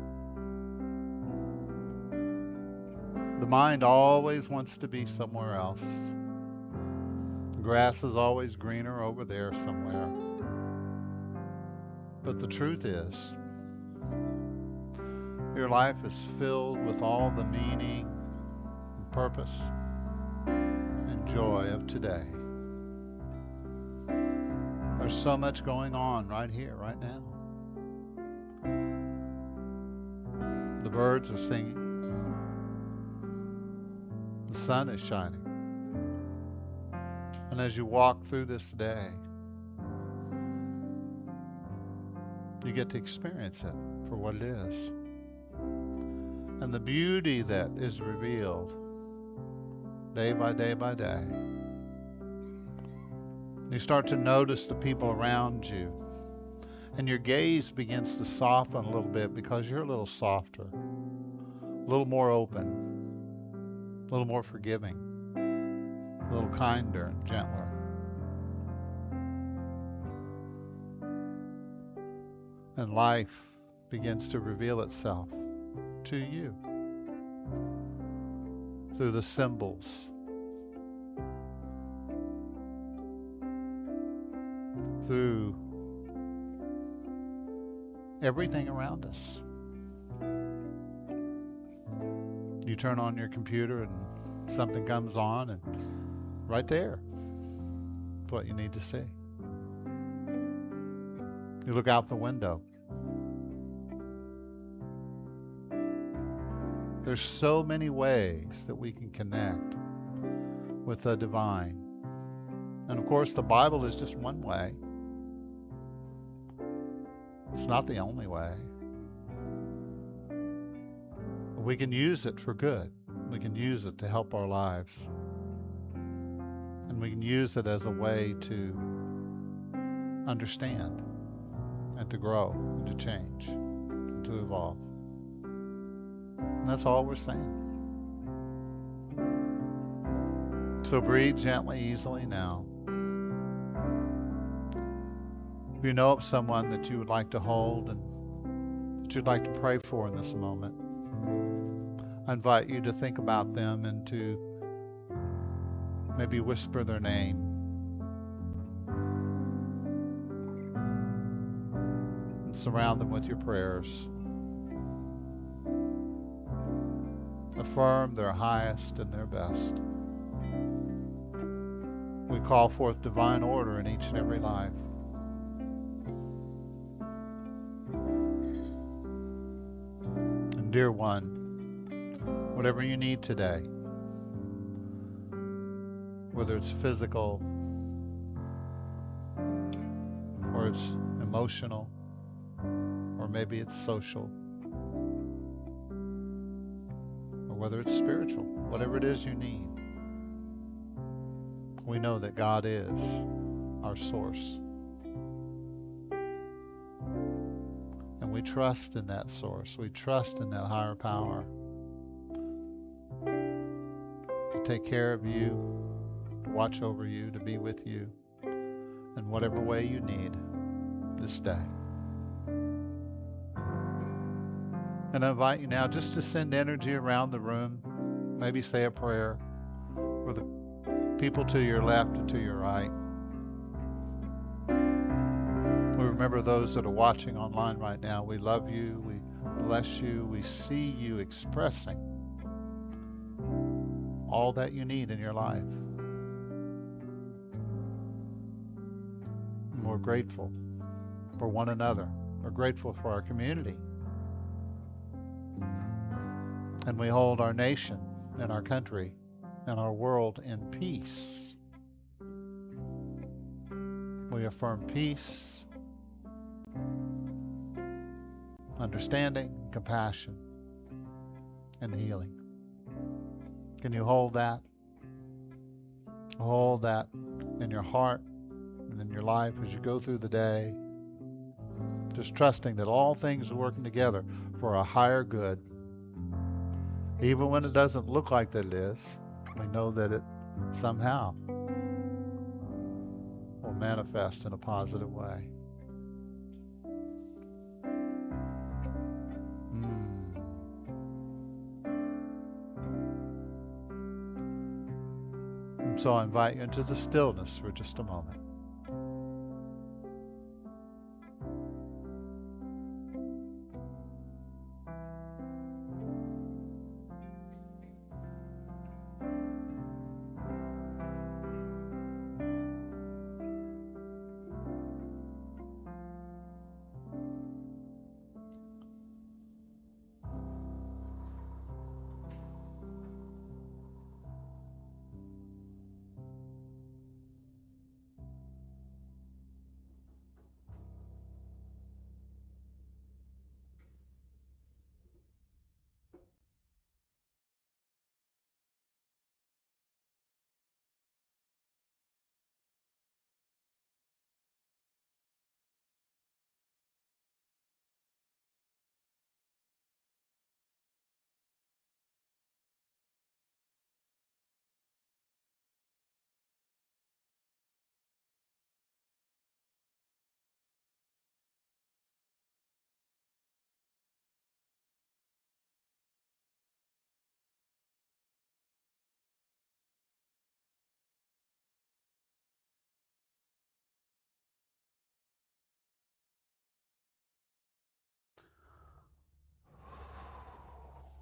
The mind always wants to be somewhere else. The grass is always greener over there somewhere. But the truth is, your life is filled with all the meaning and purpose and joy of today. There's so much going on right here, right now. The birds are singing. The sun is shining. And as you walk through this day, you get to experience it for what it is. And the beauty that is revealed day by day by day. You start to notice the people around you, and your gaze begins to soften a little bit because you're a little softer, a little more open, a little more forgiving, a little kinder and gentler. And life begins to reveal itself to you through the symbols, through everything around us. You turn on your computer and something comes on, and right there is what you need to see. You look out the window. There's so many ways that we can connect with the divine. And of course, the Bible is just one way. It's not the only way. We can use it for good. We can use it to help our lives. And we can use it as a way to understand and to grow and to change and to evolve. And that's all we're saying. So breathe gently, easily now. If you know of someone that you would like to hold and that you'd like to pray for in this moment, I invite you to think about them and to maybe whisper their name. And surround them with your prayers. Affirm their highest and their best. We call forth divine order in each and every life. And dear one, whatever you need today, whether it's physical or it's emotional or maybe it's social or whether it's spiritual, whatever it is you need, we know that God is our source. And we trust in that source. We trust in that higher power to take care of you, to watch over you, to be with you in whatever way you need this day. And I invite you now just to send energy around the room. Maybe say a prayer for the people to your left and to your right. We remember those that are watching online right now. We love you. We bless you. We see you expressing all that you need in your life. And we're grateful for one another. We're grateful for our community. And we hold our nation and our country and our world in peace. We affirm peace, understanding, compassion, and healing. Can you hold that? Hold that in your heart and in your life as you go through the day, just trusting that all things are working together for a higher good. Even when it doesn't look like that it is, we know that it somehow will manifest in a positive way. And so I invite you into the stillness for just a moment.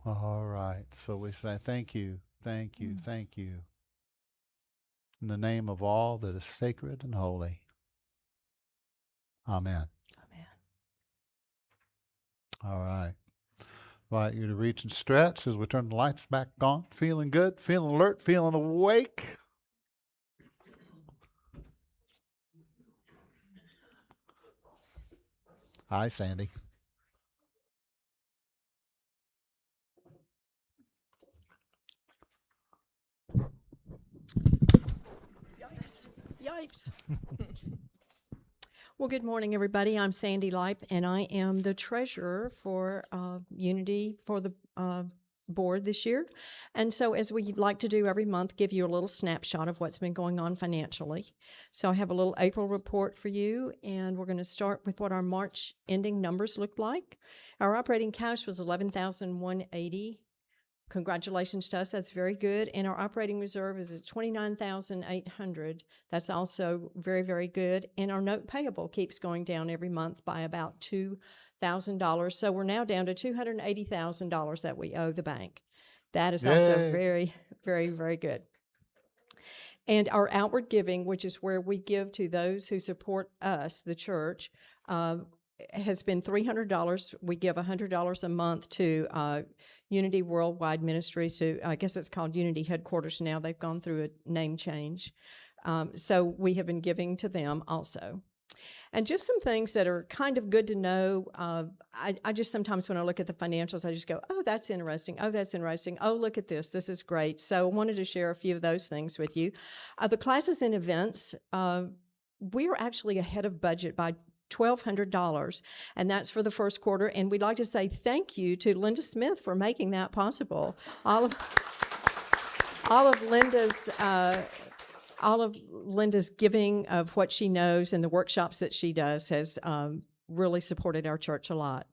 All right. So we say thank you, thank you, thank you. In the name of all that is sacred and holy. Amen. Amen. All right. Invite you to reach and stretch as we turn the lights back on. Feeling good, feeling alert, feeling awake. Hi, Sandy. Lipes. Well, good morning, everybody. I'm Sandy Lipe, and I am the treasurer for Unity for the board this year. And so, as we like to do every month, give you a little snapshot of what's been going on financially. So I have a little April report for you, and we're going to start with what our March ending numbers looked like. Our operating cash was $11,180. Congratulations to us, that's very good. And our operating reserve is at $29,800. That's also very, very good. And our note payable keeps going down every month by about $2,000. So we're now down to $280,000 that we owe the bank. That is also Yay. very, very, very good. And our outward giving, which is where we give to those who support us, the church, has been $300. We give $100 a month to Unity Worldwide Ministries, who I guess it's called Unity Headquarters now. They've gone through a name change. So we have been giving to them also. And just some things that are kind of good to know. I just sometimes when I look at the financials, I just go, oh, that's interesting. Oh, that's interesting. Oh, look at this. This is great. So I wanted to share a few of those things with you. The classes and events, we are actually ahead of budget by $1,200, and that's for the first quarter. And we'd like to say thank you to Linda Smith for making that possible. All of Linda's giving of what she knows and the workshops that she does has really supported our church a lot.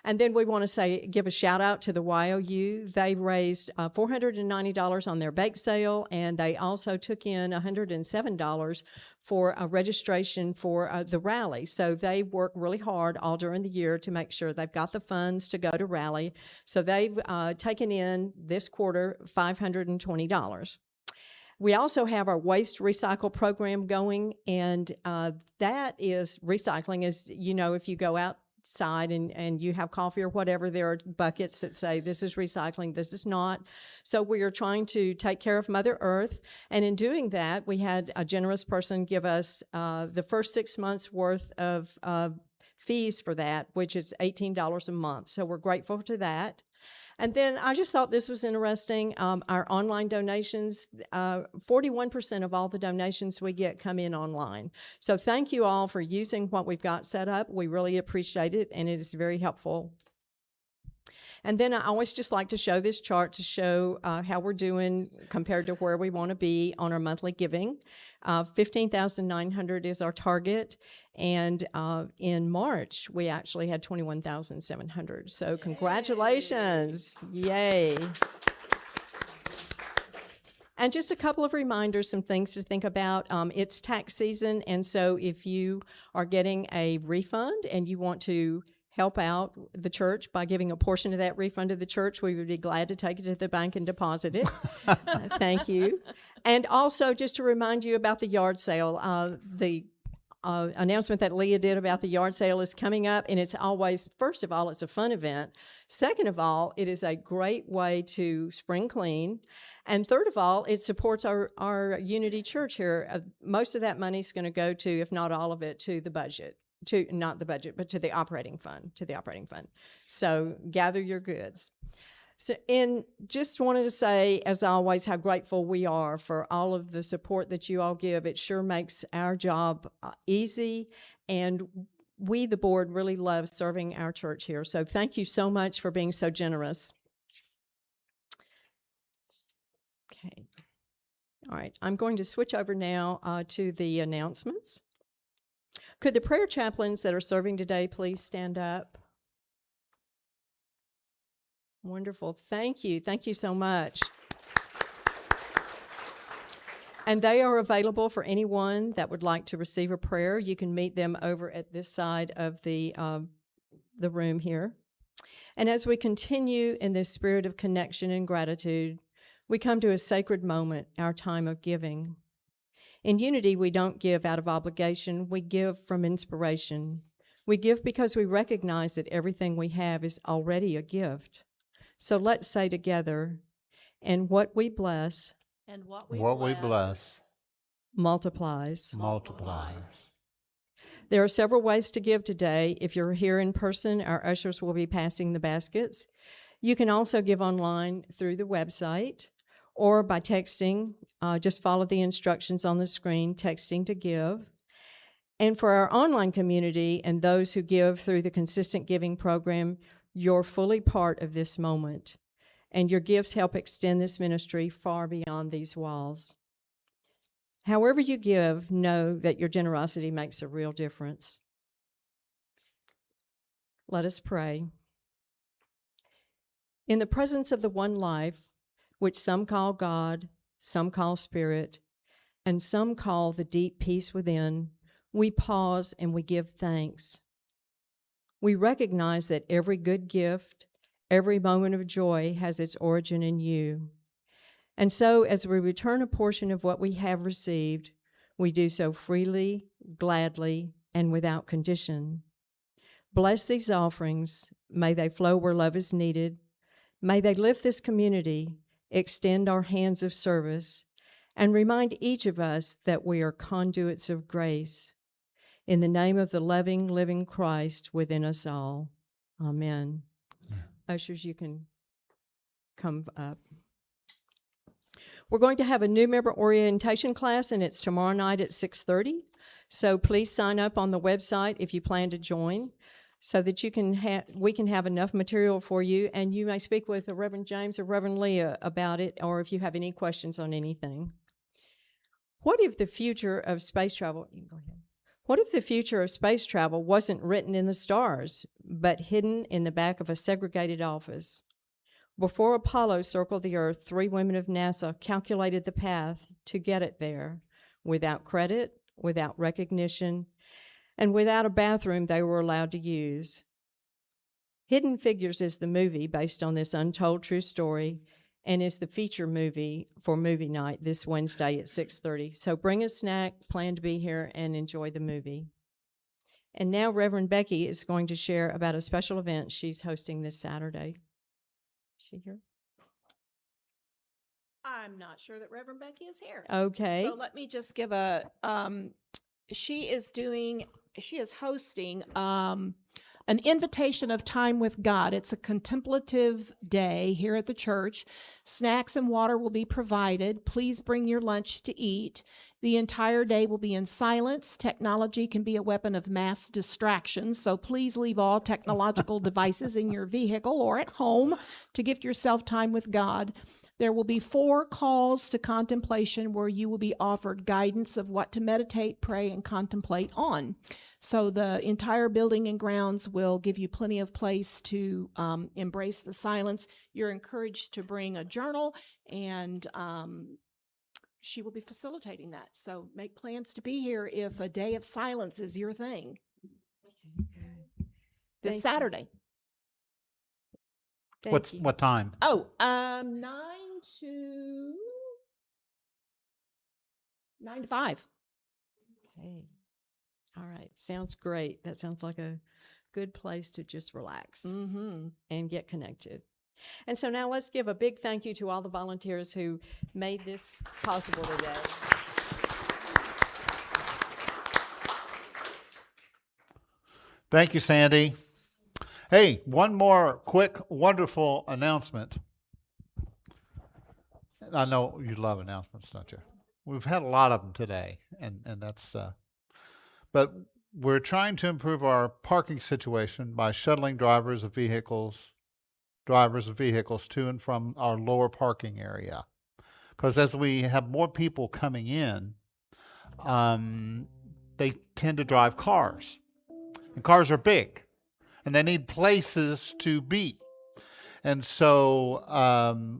And then we want to give a shout out to the YOU. They raised $490 on their bake sale, and they also took in $107 for a registration for the rally. So they work really hard all during the year to make sure they've got the funds to go to rally. So they've taken in this quarter $520. We also have our waste recycle program going, and that is recycling. As you know, if you go outside and you have coffee or whatever, there are buckets that say this is recycling, this is not. So we are trying to take care of Mother Earth, and in doing that, we had a generous person give us the first 6 months worth of fees for that, which is $18 a month. So we're grateful to that. And then I just thought this was interesting. Our online donations, 41% of all the donations we get come in online. So thank you all for using what we've got set up. We really appreciate it, and it is very helpful. And then I always just like to show this chart to show how we're doing compared to where we want to be on our monthly giving. $15,900 is our target, and in March we actually had $21,700. So congratulations! Yay! And just a couple of reminders, some things to think about. It's tax season, and so if you are getting a refund and you want to help out the church by giving a portion of that refund to the church, we would be glad to take it to the bank and deposit it. Thank you. And also, just to remind you about the yard sale, the announcement that Leah did about the yard sale is coming up, and it's always, first of all, it's a fun event. Second of all, it is a great way to spring clean. And third of all, it supports our Unity Church here. Most of that money is going to go to, if not all of it, to the budget. Not the budget, but to the operating fund, So gather your goods. So, and just wanted to say, as always, how grateful we are for all of the support that you all give. It sure makes our job easy, and we, the board, really love serving our church here. So thank you so much for being so generous. Okay. All right, I'm going to switch over now to the announcements. Could the prayer chaplains that are serving today please stand up? Wonderful. Thank you. Thank you so much. And they are available for anyone that would like to receive a prayer. You can meet them over at this side of the room here. And as we continue in this spirit of connection and gratitude, we come to a sacred moment, our time of giving. In Unity, we don't give out of obligation. We give from inspiration. We give because we recognize that everything we have is already a gift. So let's say together, and what we bless And what we bless multiplies. multiplies. There are several ways to give today. If you're here in person, our ushers will be passing the baskets. You can also give online through the website, or by texting. Just follow the instructions on the screen, texting to give. And for our online community and those who give through the Consistent Giving program, you're fully part of this moment. And your gifts help extend this ministry far beyond these walls. However you give, know that your generosity makes a real difference. Let us pray. In the presence of the one life, which some call God, some call Spirit, and some call the deep peace within, we pause and we give thanks. We recognize that every good gift, every moment of joy has its origin in you. And so, as we return a portion of what we have received, we do so freely, gladly, and without condition. Bless these offerings. May they flow where love is needed. May they lift this community, extend our hands of service, and remind each of us that we are conduits of grace. In the name of the loving, living Christ within us all. Amen. Ushers, you can come up. We're going to have a new member orientation class, and it's tomorrow night at 6:30. So please sign up on the website if you plan to join, so that we can have enough material for you, and you may speak with Reverend James or Reverend Leah about it, or if you have any questions on anything. What if the future of space travel? You can go ahead. What if the future of space travel wasn't written in the stars, but hidden in the back of a segregated office? Before Apollo circled the Earth, 3 women of NASA calculated the path to get it there, without credit, without recognition, and without a bathroom they were allowed to use. Hidden Figures is the movie based on this untold true story, and is the feature movie for movie night this Wednesday at 6:30. So bring a snack, plan to be here, and enjoy the movie. And now Reverend Becky is going to share about a special event she's hosting this Saturday. Is she here? I'm not sure that Reverend Becky is here. Okay. So let me just give a, she is hosting an invitation of time with God. It's a contemplative day here at the church. Snacks and water will be provided. Please bring your lunch to eat. The entire day will be in silence. Technology can be a weapon of mass distraction, so please leave all technological devices in your vehicle or at home to gift yourself time with God. There will be 4 calls to contemplation where you will be offered guidance of what to meditate, pray, and contemplate on. So the entire building and grounds will give you plenty of place to embrace the silence. You're encouraged to bring a journal, and she will be facilitating that. So make plans to be here if a day of silence is your thing. This Saturday. What time? Oh, 9 to 5. Okay. All right. Sounds great. That sounds like a good place to just relax and get connected. And so now let's give a big thank you to all the volunteers who made this possible today. Thank you, Sandy. Hey, one more quick, wonderful announcement. I know you love announcements, don't you? We've had a lot of them today, and that's, but we're trying to improve our parking situation by shuttling drivers of vehicles to and from our lower parking area. Because as we have more people coming in, they tend to drive cars. And cars are big, and they need places to be. And so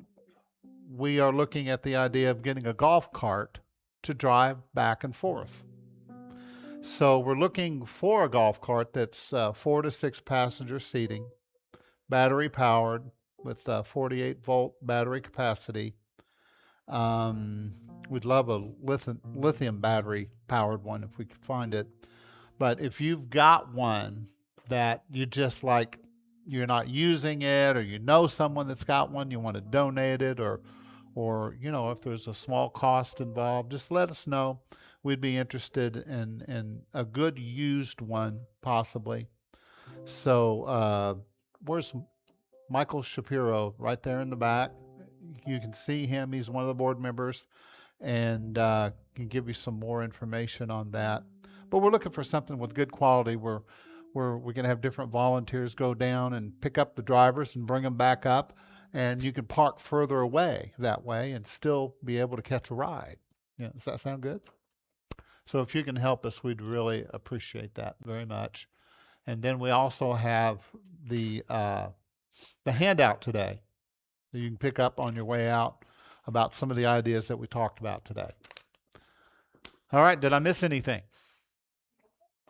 we are looking at the idea of getting a golf cart to drive back and forth. So we're looking for a golf cart that's 4 to 6 passenger seating, battery powered with 48-volt battery capacity. We'd love a lithium battery powered one if we could find it. But if you've got one that you just like, you're not using it, or you know someone that's got one, you want to donate it, or if there's a small cost involved, just let us know. We'd be interested in a good used one, possibly. So where's Michael Shapiro? Right there in the back. you can see him. He's one of the board members, and can give you some more information on that. But we're looking for something with good quality. We're going to have different volunteers go down and pick up the drivers and bring them back up, and you can park further away that way and still be able to catch a ride. Yeah, does that sound good? So if you can help us, we'd really appreciate that very much. And then we also have the handout today that you can pick up on your way out about some of the ideas that we talked about today. All right, did I miss anything?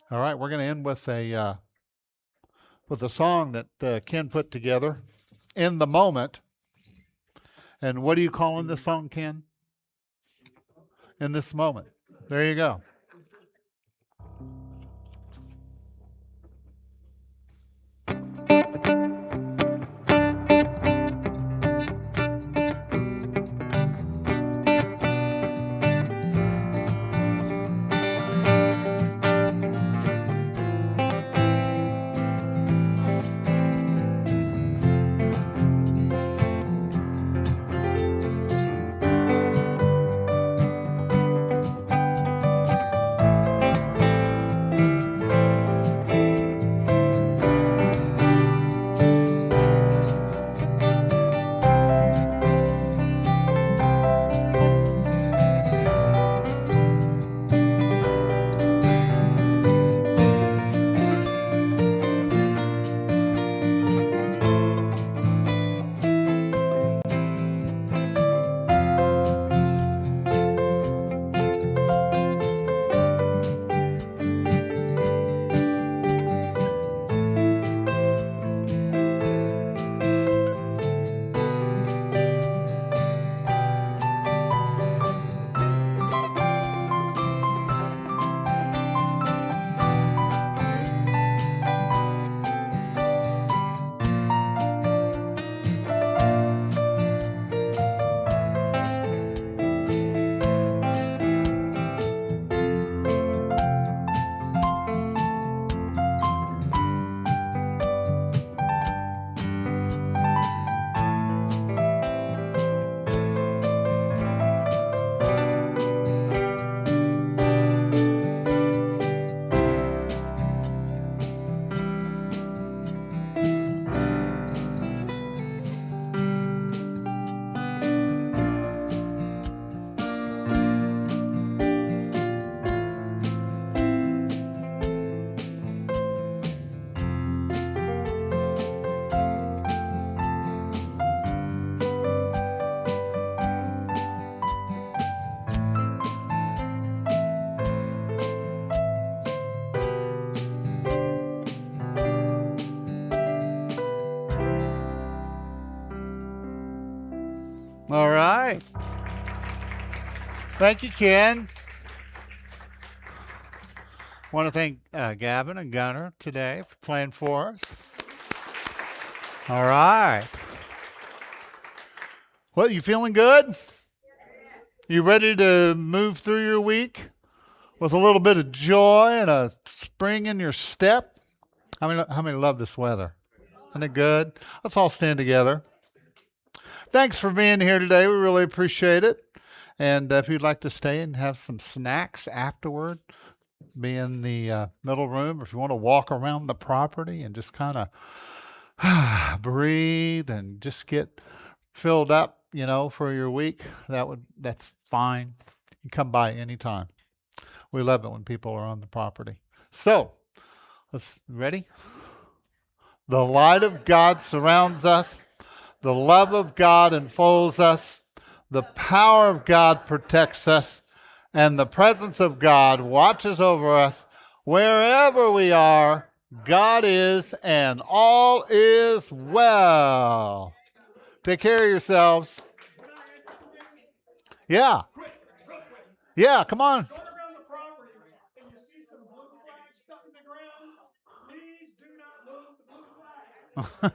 All right, we're going to end with a song that Ken put together, "In the Moment." And what are you calling this song, Ken? In This Moment. There you go. All right. Thank you, Ken. I want to thank Gavin and Gunnar today for playing for us. All right. Well, you feeling good? You ready to move through your week with a little bit of joy and a spring in your step? How many love this weather? Isn't it good? Let's all stand together. Thanks for being here today. We really appreciate it. And if you'd like to stay and have some snacks afterward, be in the middle room. If you want to walk around the property and just kind of breathe and just get filled up, for your week, that's fine. You can come by anytime. We love it when people are on the property. So, ready? The light of God surrounds us. The love of God enfolds us. The power of God protects us. And the presence of God watches over us. Wherever we are, God is, and all is well. Take care of yourselves. Yeah. Yeah, come on. Going around the property and you see some blue flags stuck in the ground, please do not move the blue flag.